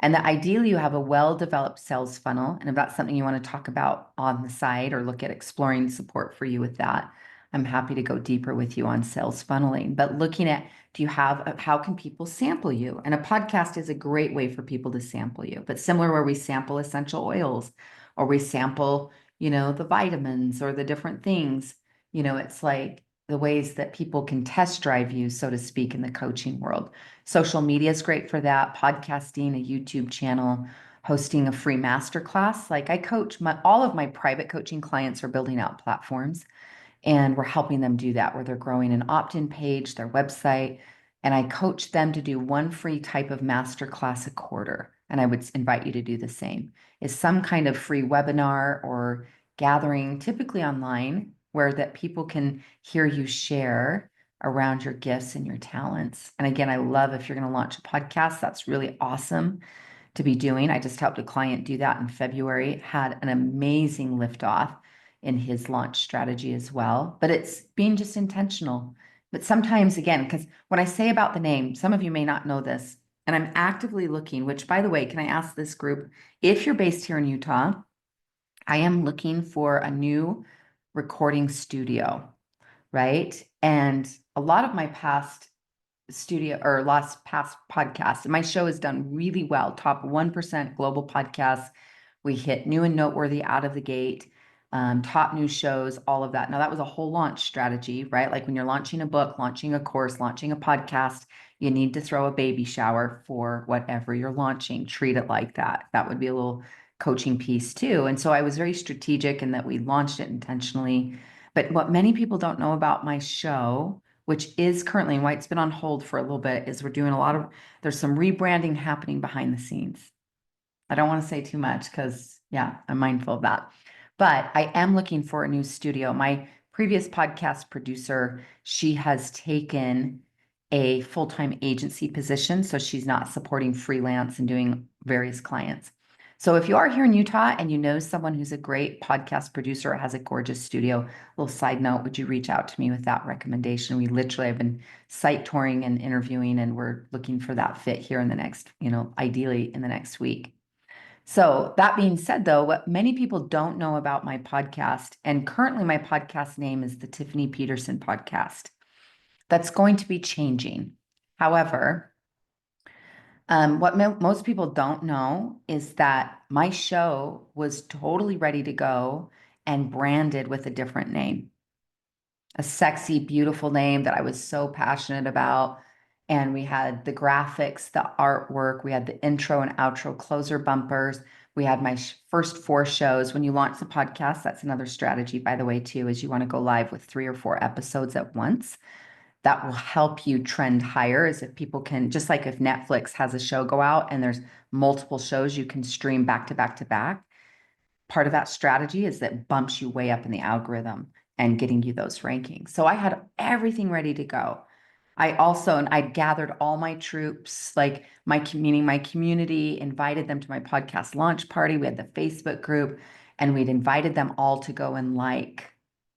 And that ideally you have a well-developed sales funnel. And if that's something you want to talk about on the side or look at exploring support for you with that, I'm happy to go deeper with you on sales funneling. But looking at, how can people sample you? And a podcast is a great way for people to sample you. But similar where we sample essential oils or we sample, the vitamins or the different things, it's like the ways that people can test drive you, so to speak, in the coaching world. Social media is great for that. Podcasting, a YouTube channel, hosting a free masterclass. Like I coach all of my private coaching clients are building out platforms and we're helping them do that where they're growing an opt-in page, their website, and I coach them to do one free type of masterclass a quarter. And I would invite you to do the same. Is some kind of free webinar or gathering, typically online, where that people can hear you share around your gifts and your talents. And again, I love if you're going to launch a podcast, that's really awesome to be doing. I just helped a client do that in February, had an amazing liftoff in his launch strategy as well. But it's being just intentional. But sometimes, again, because when I say about the name, some of you may not know this, and I'm actively looking, which by the way, can I ask this group, if you're based here in Utah, I am looking for a new recording studio, right? And a lot of my past studio or last past podcasts, my show has done really well, top 1% global podcasts. We hit new and noteworthy out of the gate. top new shows, all of that. Now, that was a whole launch strategy, right? Like when you're launching a book, launching a course, launching a podcast, you need to throw a baby shower for whatever you're launching. Treat it like that. That would be a little coaching piece too. And so I was very strategic in that we launched it intentionally. But what many people don't know about my show, which is currently, and why it's been on hold for a little bit, is we're doing there's some rebranding happening behind the scenes. I don't want to say too much because, yeah, I'm mindful of that. But I am looking for a new studio. My previous podcast producer, she has taken a full-time agency position, so she's not supporting freelance and doing various clients. So if you are here in Utah and you know someone who's a great podcast producer or has a gorgeous studio, little side note, would you reach out to me with that recommendation? We literally have been site touring and interviewing, and we're looking for that fit here in the next, ideally in the next week. So that being said, though, what many people don't know about my podcast, and currently my podcast name is the Tiffany Peterson Podcast. That's going to be changing. However, what most people don't know is that my show was totally ready to go and branded with a different name, a sexy, beautiful name that I was so passionate about. And we had the graphics, the artwork, we had the intro and outro closer bumpers. We had my first 4 shows. When you launch the podcast, that's another strategy, by the way, too, is you want to go live with 3 or 4 episodes at once. That will help you trend higher, as if people can, just like if Netflix has a show go out and there's multiple shows you can stream back to back to back. Part of that strategy is that bumps you way up in the algorithm and getting you those rankings. So I had everything ready to go. And I gathered all my troops, like meaning my community, invited them to my podcast launch party. We had the Facebook group, and we'd invited them all to go and like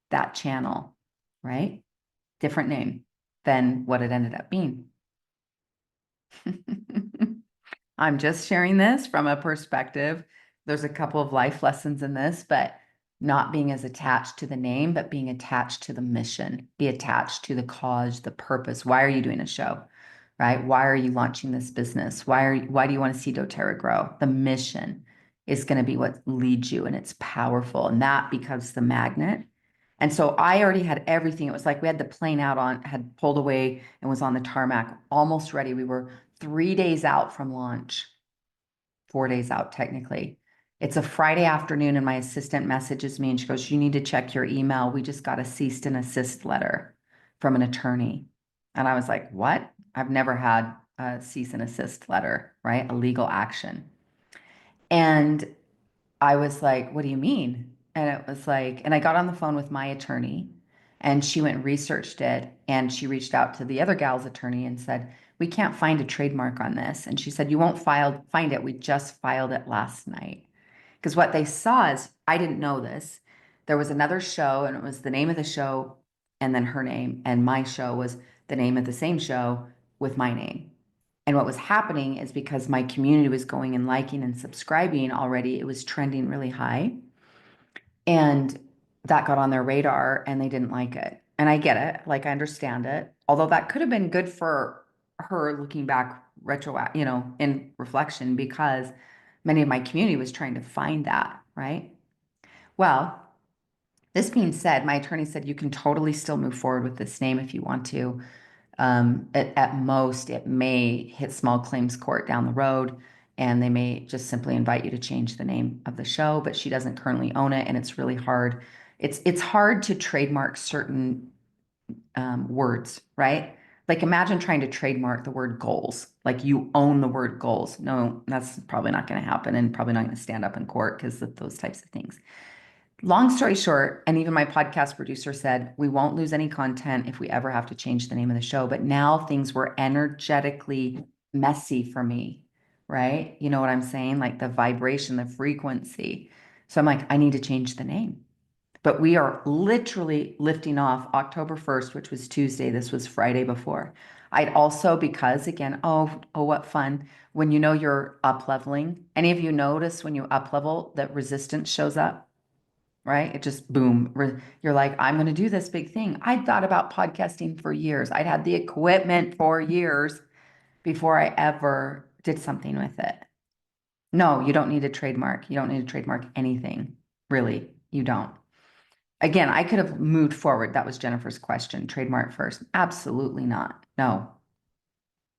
that channel, right? Different name than what it ended up being. I'm just sharing this from a perspective. There's a couple of life lessons in this, but not being as attached to the name, but being attached to the mission, be attached to the cause, the purpose. Why are you doing a show, right? Why are you launching this business? Why do you want to see doTERRA grow? The mission is going to be what leads you, and it's powerful, and that becomes the magnet. And so I already had everything. It was like we had the plane had pulled away and was on the tarmac, almost ready. We were 3 days out from launch, 4 days out technically. It's a Friday afternoon, and my assistant messages me and she goes, "You need to check your email. We just got a cease and assist letter from an attorney." And I was like, "What?" I've never had a cease and assist letter, right? A legal action. And I was like, "What do you mean?" And it was like, and I got on the phone with my attorney, and she went and researched it, and she reached out to the other gal's attorney and said, "We can't find a trademark on this." And she said, "You won't find it. We just filed it last night." Because what they saw is, I didn't know this. There was another show, and it was the name of the show and then her name, and my show was the name of the same show with my name. And what was happening is, because my community was going and liking and subscribing already, it was trending really high. And that got on their radar and they didn't like it. And I get it, like I understand it. Although that could have been good for her looking back in reflection, because many of my community was trying to find that, right? Well, this being said, my attorney said you can totally still move forward with this name if you want to. At most, it may hit small claims court down the road, and they may just simply invite you to change the name of the show, but she doesn't currently own it, and it's really hard. It's hard to trademark certain words, right? Like imagine trying to trademark the word goals, like you own the word goals. No, that's probably not going to happen, and probably not going to stand up in court because of those types of things. Long story short, and even my podcast producer said, we won't lose any content if we ever have to change the name of the show. But now things were energetically messy for me, right? You know what I'm saying? Like the vibration, the frequency. So I'm like, I need to change the name. But we are literally lifting off October 1st, which was Tuesday. This was Friday before. I'd also, because again, what fun. When you know you're up leveling, any of you notice when you up level that resistance shows up? Right? It just boom. You're like, I'm going to do this big thing. I'd thought about podcasting for years. I'd had the equipment for years before I ever did something with it. No, you don't need a trademark. You don't need to trademark anything. Really, you don't. Again, I could have moved forward. That was Jennifer's question. Trademark first. Absolutely not. No.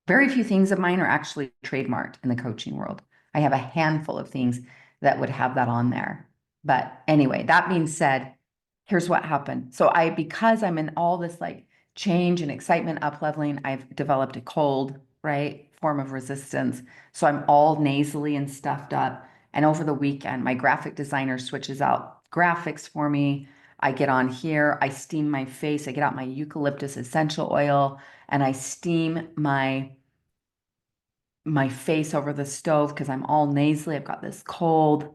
Very few things of mine are actually trademarked in the coaching world. I have a handful of things that would have that on there. But anyway, that being said, here's what happened. So because I'm in all this like change and excitement, up leveling, I've developed a cold, right, form of resistance. So I'm all nasally and stuffed up. And over the weekend, my graphic designer switches out graphics for me. I get on here, I steam my face, I get out my eucalyptus essential oil, and I steam my face over the stove because I'm all nasally. I've got this cold.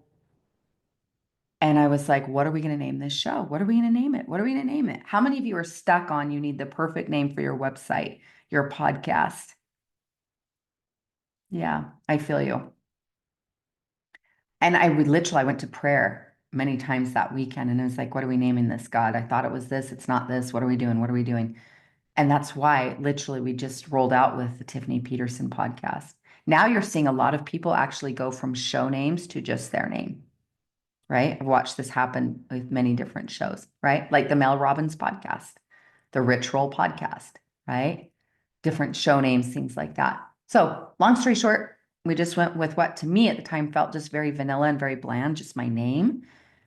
And I was like, what are we going to name this show? What are we going to name it? What are we going to name it? How many of you are stuck on you need the perfect name for your website, your podcast? Yeah, I feel you. And I went to prayer many times that weekend and I was like, what are we naming this, God? I thought it was this. It's not this. What are we doing? What are we doing? And that's why literally we just rolled out with the Tiffany Peterson podcast. Now you're seeing a lot of people actually go from show names to just their name, right? I've watched this happen with many different shows, right? Like the Mel Robbins podcast, the Rich Roll podcast, right? Different show names, things like that. So, long story short, we just went with what to me at the time felt just very vanilla and very bland, just my name.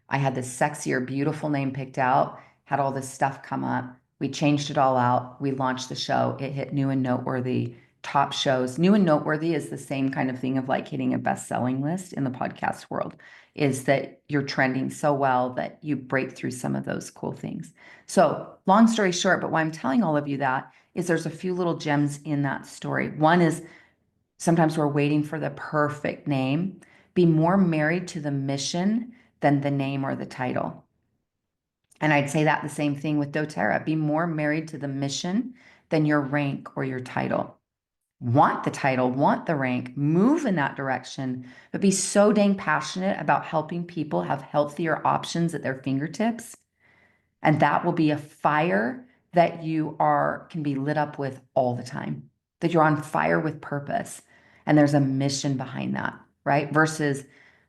I had this sexier, beautiful name picked out, had all this stuff come up. We changed it all out. We launched the show. It hit new and noteworthy top shows. New and noteworthy is the same kind of thing of like hitting a best-selling list in the podcast world, is that you're trending so well that you break through some of those cool things. So, long story short, but why I'm telling all of you that is there's a few little gems in that story. One is sometimes we're waiting for the perfect name. Be more married to the mission than the name or the title. And I'd say that the same thing with doTERRA. Be more married to the mission than your rank or your title. Want the title, want the rank, move in that direction, but be so dang passionate about helping people have healthier options at their fingertips. And that will be a fire that you can be lit up with all the time, that you're on fire with purpose. And there's a mission behind that, right? Versus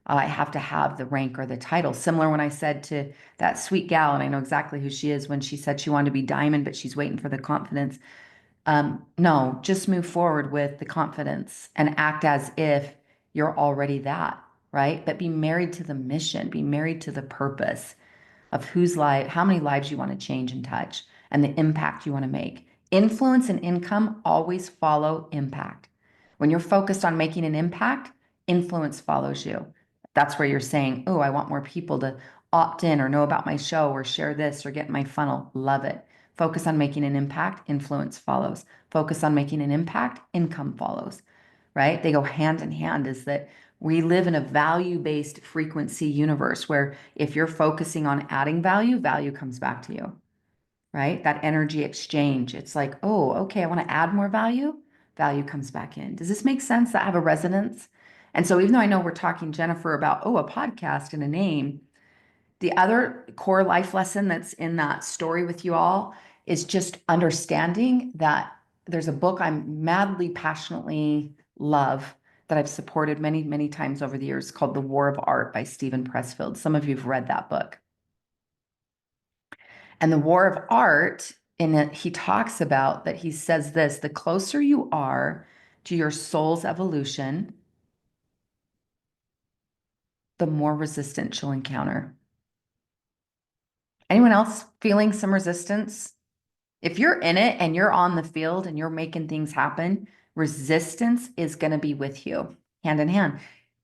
I have to have the rank or the title. Similar when I said to that sweet gal, and I know exactly who she is, when she said she wanted to be diamond, but she's waiting for the confidence. No, just move forward with the confidence and act as if you're already that, right? But be married to the mission, be married to the purpose of how many lives you want to change and touch and the impact you want to make. Influence and income always follow impact. When you're focused on making an impact, influence follows you. That's where you're saying, oh, I want more people to opt in or know about my show or share this or get in my funnel. Love it. Focus on making an impact, influence follows. Focus on making an impact, income follows, right? They go hand in hand, is that we live in a value-based frequency universe where if you're focusing on adding value, value comes back to you, right? That energy exchange. It's like, oh, okay, I want to add more value. Value comes back in. Does this make sense? That have a resonance? And so even though I know we're talking, Jennifer, about, oh, a podcast and a name, the other core life lesson that's in that story with you all is just understanding that there's a book I'm madly, passionately love that I've supported many, many times over the years called The War of Art by Stephen Pressfield. Some of you have read that book. And The War of Art, in it, he talks about that he says this, the closer you are to your soul's evolution, the more resistance you'll encounter. Anyone else feeling some resistance? If you're in it and you're on the field and you're making things happen, resistance is going to be with you hand in hand.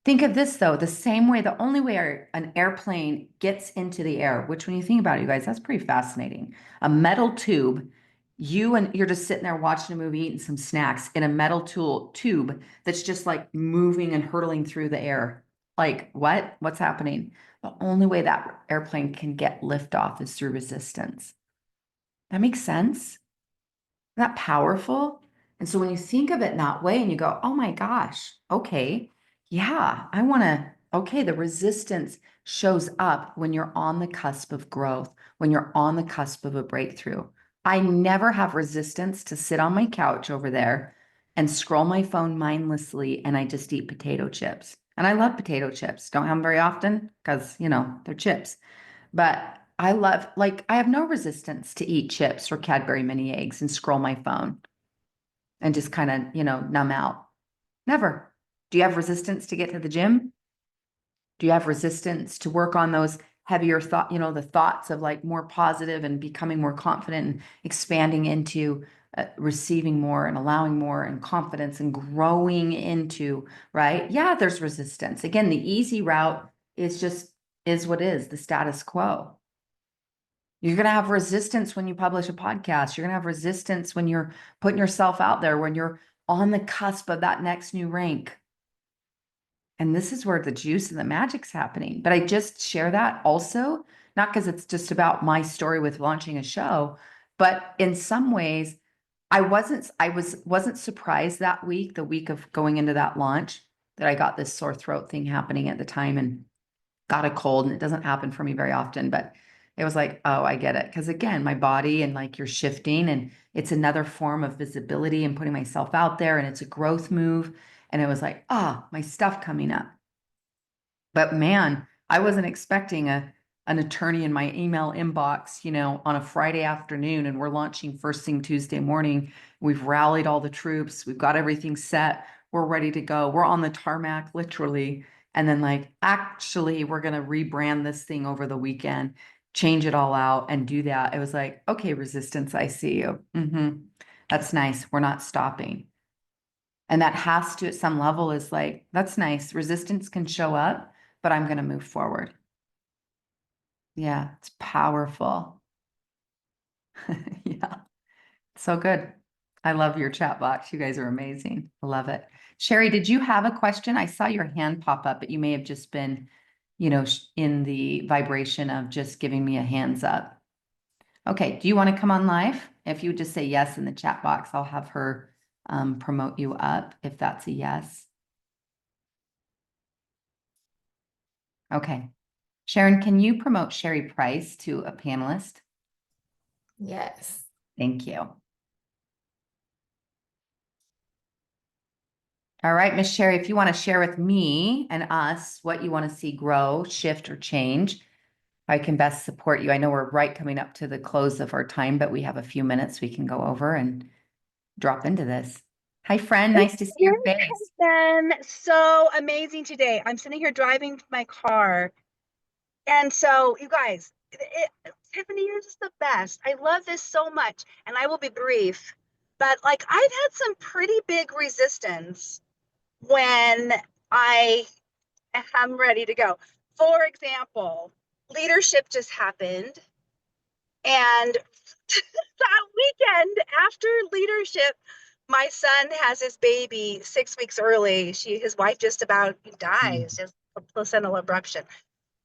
Think of this though, the same way, the only way an airplane gets into the air, which when you think about it, you guys, that's pretty fascinating. A metal tube, you're just sitting there watching a movie, eating some snacks in a metal tube that's just like moving and hurtling through the air. Like what? What's happening? The only way that airplane can get liftoff is through resistance. That makes sense? Isn't that powerful? And so when you think of it in that way and you go, oh my gosh, okay, yeah, okay, the resistance shows up when you're on the cusp of growth, when you're on the cusp of a breakthrough. I never have resistance to sit on my couch over there and scroll my phone mindlessly and I just eat potato chips. And I love potato chips. Don't have them very often because, they're chips. But I love, like, I have no resistance to eat chips or Cadbury mini eggs and scroll my phone and just kind of, numb out. Never. Do you have resistance to get to the gym? Do you have resistance to work on those heavier thought, the thoughts of like more positive and becoming more confident and expanding into receiving more and allowing more and confidence and growing into, right? Yeah, there's resistance. Again, the easy route is what is the status quo. You're going to have resistance when you publish a podcast. You're going to have resistance when you're putting yourself out there, when you're on the cusp of that next new rank. And this is where the juice and the magic's happening. But I just share that also, not because it's just about my story with launching a show, but in some ways, I wasn't surprised that week, the week of going into that launch, that I got this sore throat thing happening at the time and got a cold. And it doesn't happen for me very often, but it was like, oh, I get it. Because again, my body and like you're shifting, and it's another form of visibility and putting myself out there, and it's a growth move. And it was like, my stuff coming up. But man, I wasn't expecting an attorney in my email inbox, on a Friday afternoon, and we're launching first thing Tuesday morning. We've rallied all the troops. We've got everything set. We're ready to go. We're on the tarmac, literally. And then like, actually, we're going to rebrand this thing over the weekend, change it all out and do that. It was like, okay, resistance, I see you. That's nice. We're not stopping. And that has to, at some level, is like, that's nice. Resistance can show up, but I'm going to move forward. Yeah, it's powerful. Yeah, so good. I love your chat box. You guys are amazing. I love it. Sherry, did you have a question? I saw your hand pop up, but you may have just been, in the vibration of just giving me a hands up. Okay, do you want to come on live? If you would just say yes in the chat box, I'll have her promote you up if that's a yes. Okay. Sharon, can you promote Sherry Price to a panelist? Yes. Thank you. All right, Miss Sherry, if you want to share with me and us what you want to see grow, shift, or change, I can best support you. I know we're right coming up to the close of our time, but we have a few minutes we can go over and drop into this. Hi, friend. Nice to see your face. It's been so amazing today. I'm sitting here driving my car. And so, you guys, Tiffany, you're just the best. I love this so much. And I will be brief. But like, I've had some pretty big resistance when I am ready to go. For example, leadership just happened. And that weekend after leadership, my son has his baby 6 weeks early. His wife just about dies, just a placental abruption.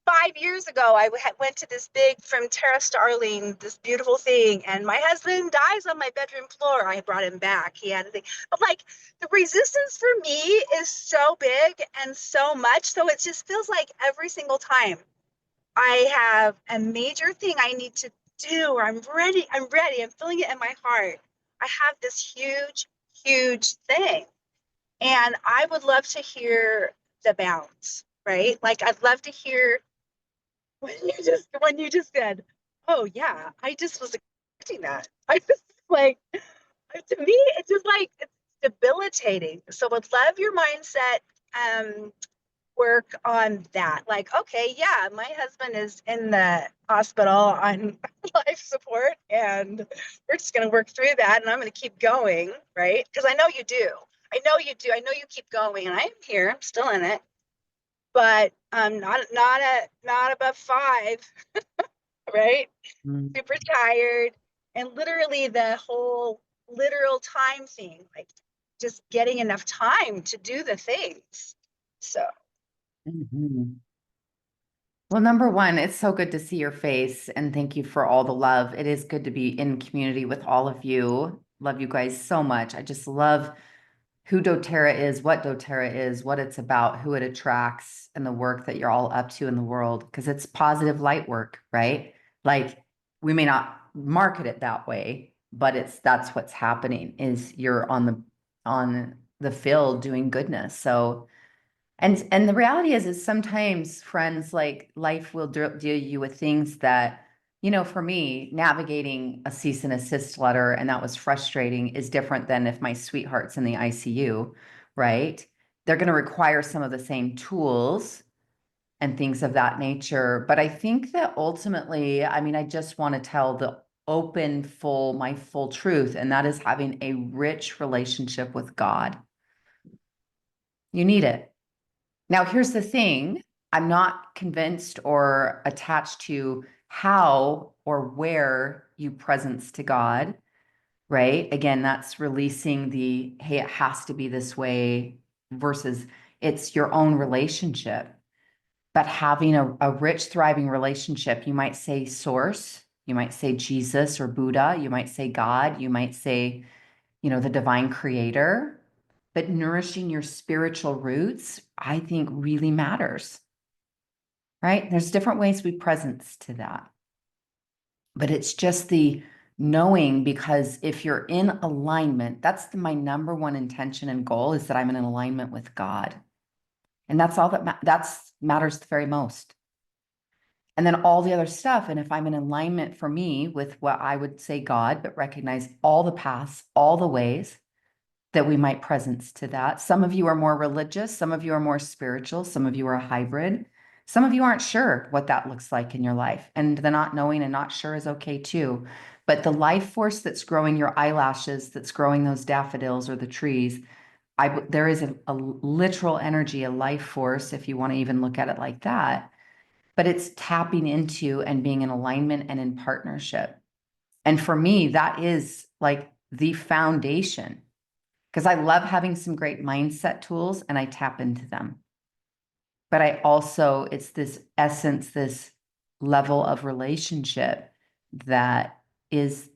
5 years ago, I went to this big from Terra Starling, this beautiful thing, and my husband dies on my bedroom floor. I brought him back. He had a thing, but like the resistance for me is so big and so much. So it just feels like every single time I have a major thing I need to do, or I'm ready, I'm feeling it in my heart. I have this huge, huge thing. And I would love to hear the bounce, right? Like I'd love to hear when you just said, "Oh yeah, I just was expecting that." I was like, to me, it's just like it's debilitating. So would love your mindset. Work on that. Like, okay, yeah, my husband is in the hospital on life support, and we're just going to work through that, and I'm going to keep going, right? Because I know you do. I know you do. I know you keep going, and I'm here. I'm still in it, but I'm not above 5, right? Super tired, and literally the whole literal time thing, like just getting enough time to do the things. So. Well, number one, it's so good to see your face, and thank you for all the love. It is good to be in community with all of you. Love you guys so much. I just love who doTERRA is, what it's about, who it attracts, and the work that you're all up to in the world, because it's positive light work, right? Like we may not market it that way, but that's what's happening is you're on the field doing goodness. So and the reality is sometimes, friends, like life will deal you with things that For me, navigating a cease and assist letter, and that was frustrating, is different than if my sweetheart's in the ICU, right? They're going to require some of the same tools and things of that nature. But I think that ultimately, I mean, I just want to tell the my full truth, and that is having a rich relationship with God. You need it. Now, here's the thing. I'm not convinced or attached to how or where you presence to God, right? Again, that's releasing the, hey, it has to be this way versus it's your own relationship. But having a rich, thriving relationship, you might say source, you might say Jesus or Buddha, you might say God, you might say, the divine creator, but nourishing your spiritual roots, I think really matters, right? There's different ways we presence to that, but it's just the knowing, because if you're in alignment, that's my number one intention and goal, is that I'm in alignment with God. And that's all that matters the very most. And then all the other stuff. And if I'm in alignment for me with what I would say God, but recognize all the paths, all the ways that we might presence to that. Some of you are more religious. Some of you are more spiritual. Some of you are a hybrid. Some of you aren't sure what that looks like in your life. And the not knowing and not sure is okay too. But the life force that's growing your eyelashes, that's growing those daffodils or the trees, there is a literal energy, a life force, if you want to even look at it like that. But it's tapping into and being in alignment and in partnership. And for me, that is like the foundation, because I love having some great mindset tools and I tap into them. But it's this essence, this level of relationship that is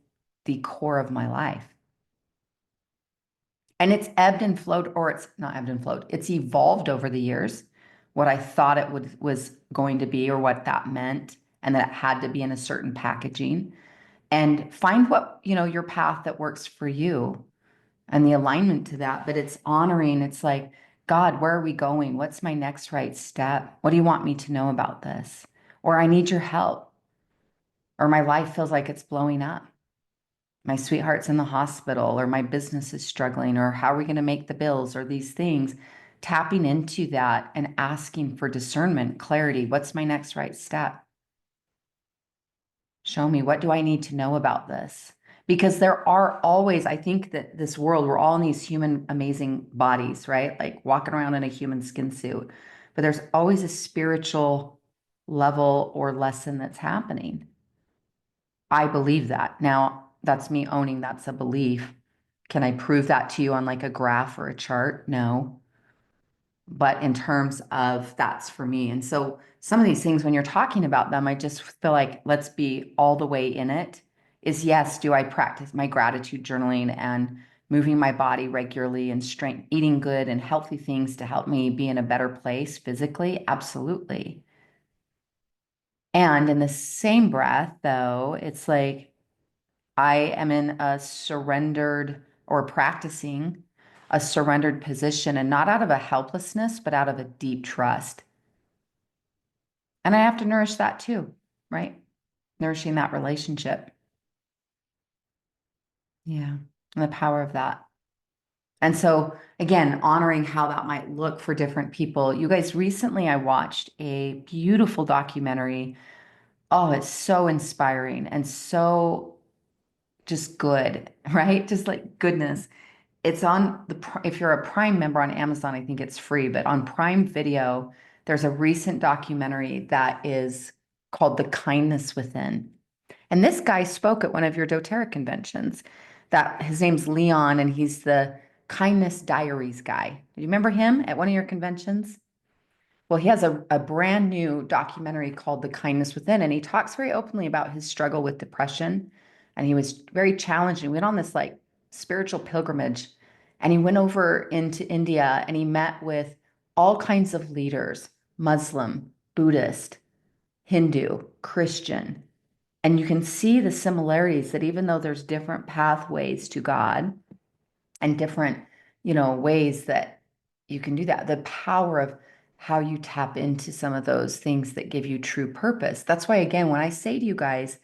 the core of my life. And it's ebbed and flowed, or it's not ebbed and flowed. It's evolved over the years, what I thought was going to be, or what that meant, and that it had to be in a certain packaging. And find what, your path that works for you and the alignment to that. But it's honoring, it's like, God, where are we going? What's my next right step? What do you want me to know about this? Or I need your help. Or my life feels like it's blowing up. My sweetheart's in the hospital, or my business is struggling, or how are we going to make the bills, or these things. Tapping into that and asking for discernment, clarity. What's my next right step? Show me, what do I need to know about this? Because there are always, I think that this world, we're all in these human, amazing bodies, right? Like walking around in a human skin suit. But there's always a spiritual level or lesson that's happening. I believe that. Now, that's me owning that's a belief. Can I prove that to you on like a graph or a chart? No. But in terms of that's for me. And so some of these things, when you're talking about them, I just feel like let's be all the way in it. Is yes, do I practice my gratitude journaling and moving my body regularly and strength, eating good and healthy things to help me be in a better place physically? Absolutely. And in the same breath, though, it's like I am in a surrendered, or practicing a surrendered position, and not out of a helplessness, but out of a deep trust. And I have to nourish that too, right? Nourishing that relationship. Yeah. And the power of that. And so, again, honoring how that might look for different people. You guys, recently I watched a beautiful documentary. Oh, it's so inspiring and so just good, right? Just like goodness. It's on if you're a Prime member on Amazon, I think it's free, but on Prime Video, there's a recent documentary that is called The Kindness Within. And this guy spoke at one of your doTERRA conventions. That his name's Leon, and he's the Kindness Diaries guy. Do you remember him at one of your conventions? Well, he has a brand new documentary called The Kindness Within, and he talks very openly about his struggle with depression. And he was very challenged. He went on this like spiritual pilgrimage, and he went over into India and he met with all kinds of leaders, Muslim, Buddhist, Hindu, Christian. And you can see the similarities, that even though there's different pathways to God and different, ways that you can do that, the power of how you tap into some of those things that give you true purpose. That's why, again, when I say to you guys,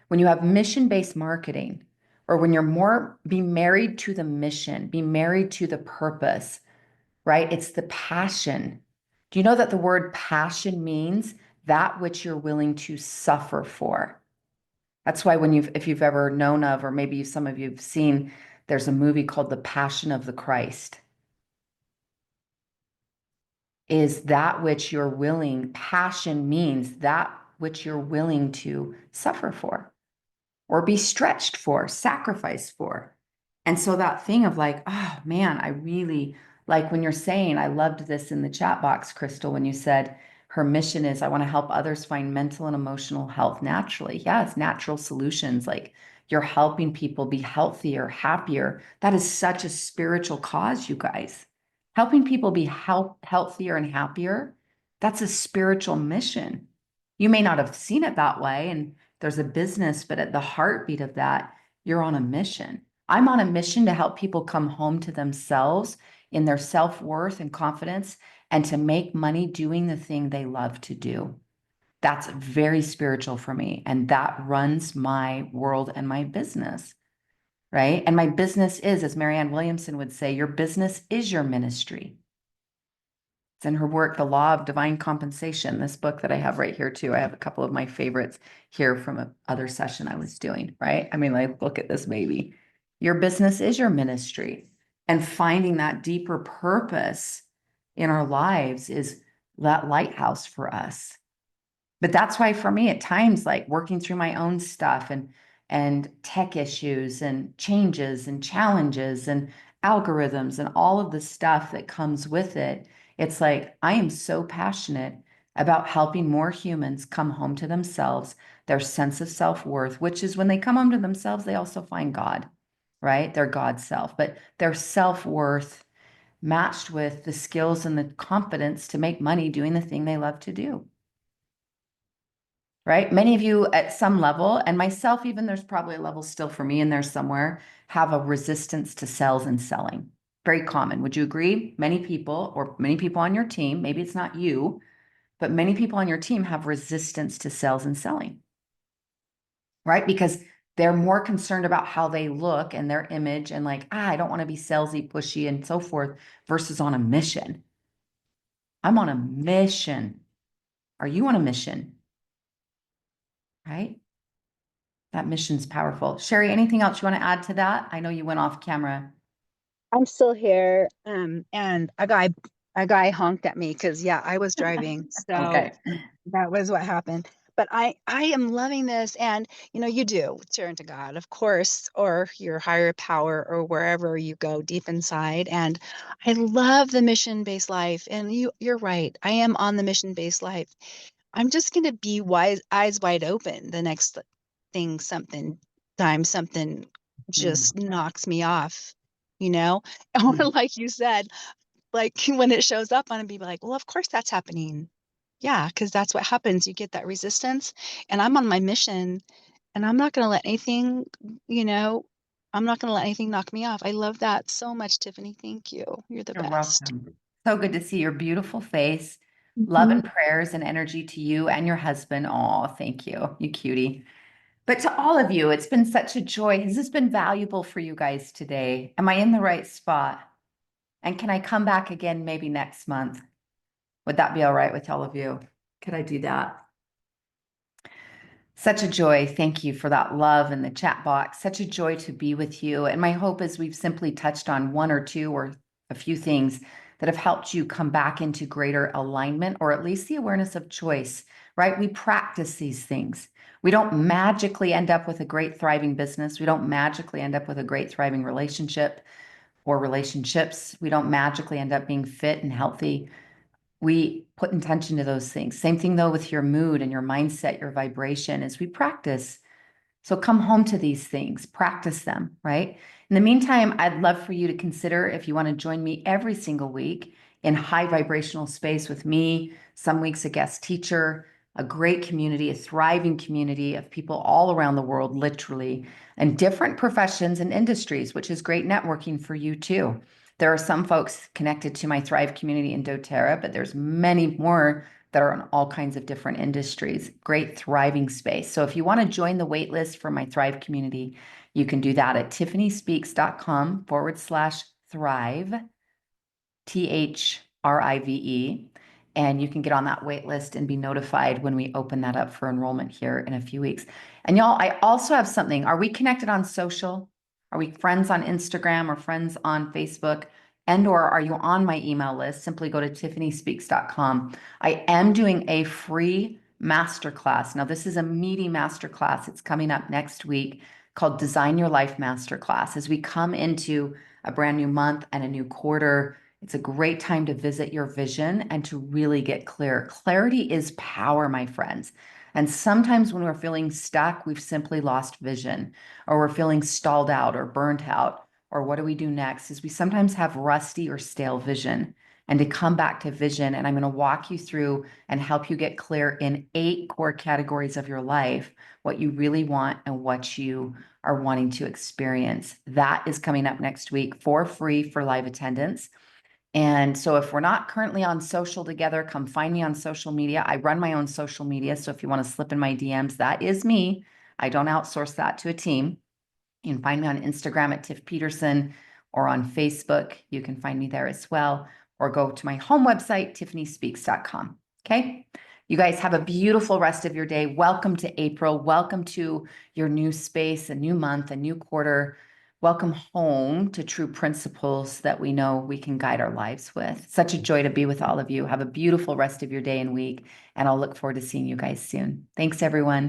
When you have mission-based marketing, or when you're more be married to the mission, be married to the purpose, right? It's the passion. Do you know that the word passion means that which you're willing to suffer for? That's why if you've ever known of, or maybe some of you have seen, there's a movie called The Passion of the Christ. Is that which you're willing, passion means that which you're willing to suffer for, or be stretched for, sacrificed for. And so that thing of like, oh man, I really like when you're saying, I loved this in the chat box, Crystal, when you said her mission is, I want to help others find mental and emotional health naturally. Yeah, it's natural solutions. Like you're helping people be healthier, happier. That is such a spiritual cause, you guys. Helping people be healthier and happier. That's a spiritual mission. You may not have seen it that way, and there's a business, but at the heartbeat of that, you're on a mission. I'm on a mission to help people come home to themselves in their self-worth and confidence, and to make money doing the thing they love to do. That's very spiritual for me. And that runs my world and my business, right? And my business is, as Marianne Williamson would say, your business is your ministry. It's in her work, The Law of Divine Compensation, this book that I have right here too. I have a couple of my favorites here from a other session I was doing, right? I mean, like, look at this baby. Your business is your ministry. And finding that deeper purpose in our lives is that lighthouse for us. But that's why for me at times, like working through my own stuff and tech issues and changes and challenges and algorithms and all of the stuff that comes with it, it's like I am so passionate about helping more humans come home to themselves, their sense of self-worth, which is when they come home to themselves, they also find God, right? Their God self, but their self-worth matched with the skills and the confidence to make money doing the thing they love to do. Right? Many of you at some level, and myself, even there's probably a level still for me in there somewhere, have a resistance to sales and selling. Very common. Would you agree? Many people, or many people on your team, maybe it's not you, but many people on your team have resistance to sales and selling, right? Because they're more concerned about how they look and their image and like, I don't want to be salesy, pushy, and so forth, versus on a mission. I'm on a mission. Are you on a mission? Right? That mission's powerful. Sherry, anything else you want to add to that? I know you went off camera. I'm still here. And a guy honked at me because yeah, I was driving. So Okay. that was what happened. But I am loving this. And you do turn to God, of course, or your higher power or wherever you go deep inside. And I love the mission-based life. And you're right. I am on the mission-based life. I'm just gonna be wise, eyes wide open the next thing something just knocks me off, you know? Or like you said, like when it shows up, I'm gonna be like, well, of course that's happening. Yeah, because that's what happens. You get that resistance, and I'm on my mission, and I'm not gonna let anything, you know, I'm not gonna let anything knock me off. I love that so much, Tiffany. Thank you. You're the You're best. welcome. So good to see your beautiful face. Love Mhm. and prayers and energy to you and your husband. Oh, thank you. You cutie. But to all of you, it's been such a joy. Has this been valuable for you guys today? Am I in the right spot? And can I come back again maybe next month? Would that be all right with all of you? Could I do that? Such a joy. Thank you for that love in the chat box. Such a joy to be with you. And my hope is we've simply touched on one or two or a few things that have helped you come back into greater alignment, or at least the awareness of choice, right? We practice these things. We don't magically end up with a great thriving business. We don't magically end up with a great thriving relationship or relationships. We don't magically end up being fit and healthy. We put intention to those things. Same thing though with your mood and your mindset, your vibration, as we practice. So come home to these things, practice them, right? In the meantime, I'd love for you to consider if you want to join me every single week in high vibrational space with me, some weeks a guest teacher, a great community, a thriving community of people all around the world, literally, and different professions and industries, which is great networking for you too. There are some folks connected to my Thrive community in doTERRA, but there's many more that are in all kinds of different industries. Great thriving space. So if you want to join the wait list for my Thrive community, you can do that at tiffanyspeaks.com/thrive, THRIVE. And you can get on that wait list and be notified when we open that up for enrollment here in a few weeks. And y'all, I also have something. Are we connected on social? Are we friends on Instagram or friends on Facebook? And or are you on my email list? Simply go to tiffanyspeaks.com. I am doing a free masterclass. Now, this is a meaty masterclass. It's coming up next week called Design Your Life Masterclass. As we come into a brand new month and a new quarter, it's a great time to visit your vision and to really get clear. Clarity is power, my friends. And sometimes when we're feeling stuck, we've simply lost vision, or we're feeling stalled out or burnt out, or what do we do next? Is we sometimes have rusty or stale vision. And to come back to vision, and I'm going to walk you through and help you get clear in 8 core categories of your life, what you really want and what you are wanting to experience. That is coming up next week for free for live attendance. And so if we're not currently on social together, come find me on social media. I run my own social media. So if you want to slip in my DMs, that is me. I don't outsource that to a team. You can find me on Instagram at Tiff Peterson, or on Facebook. You can find me there as well, or go to my home website, tiffanyspeaks.com. Okay. You guys have a beautiful rest of your day. Welcome to April. Welcome to your new space, a new month, a new quarter. Welcome home to true principles that we know we can guide our lives with. Such a joy to be with all of you. Have a beautiful rest of your day and week, and I'll look forward to seeing you guys soon. Thanks, everyone.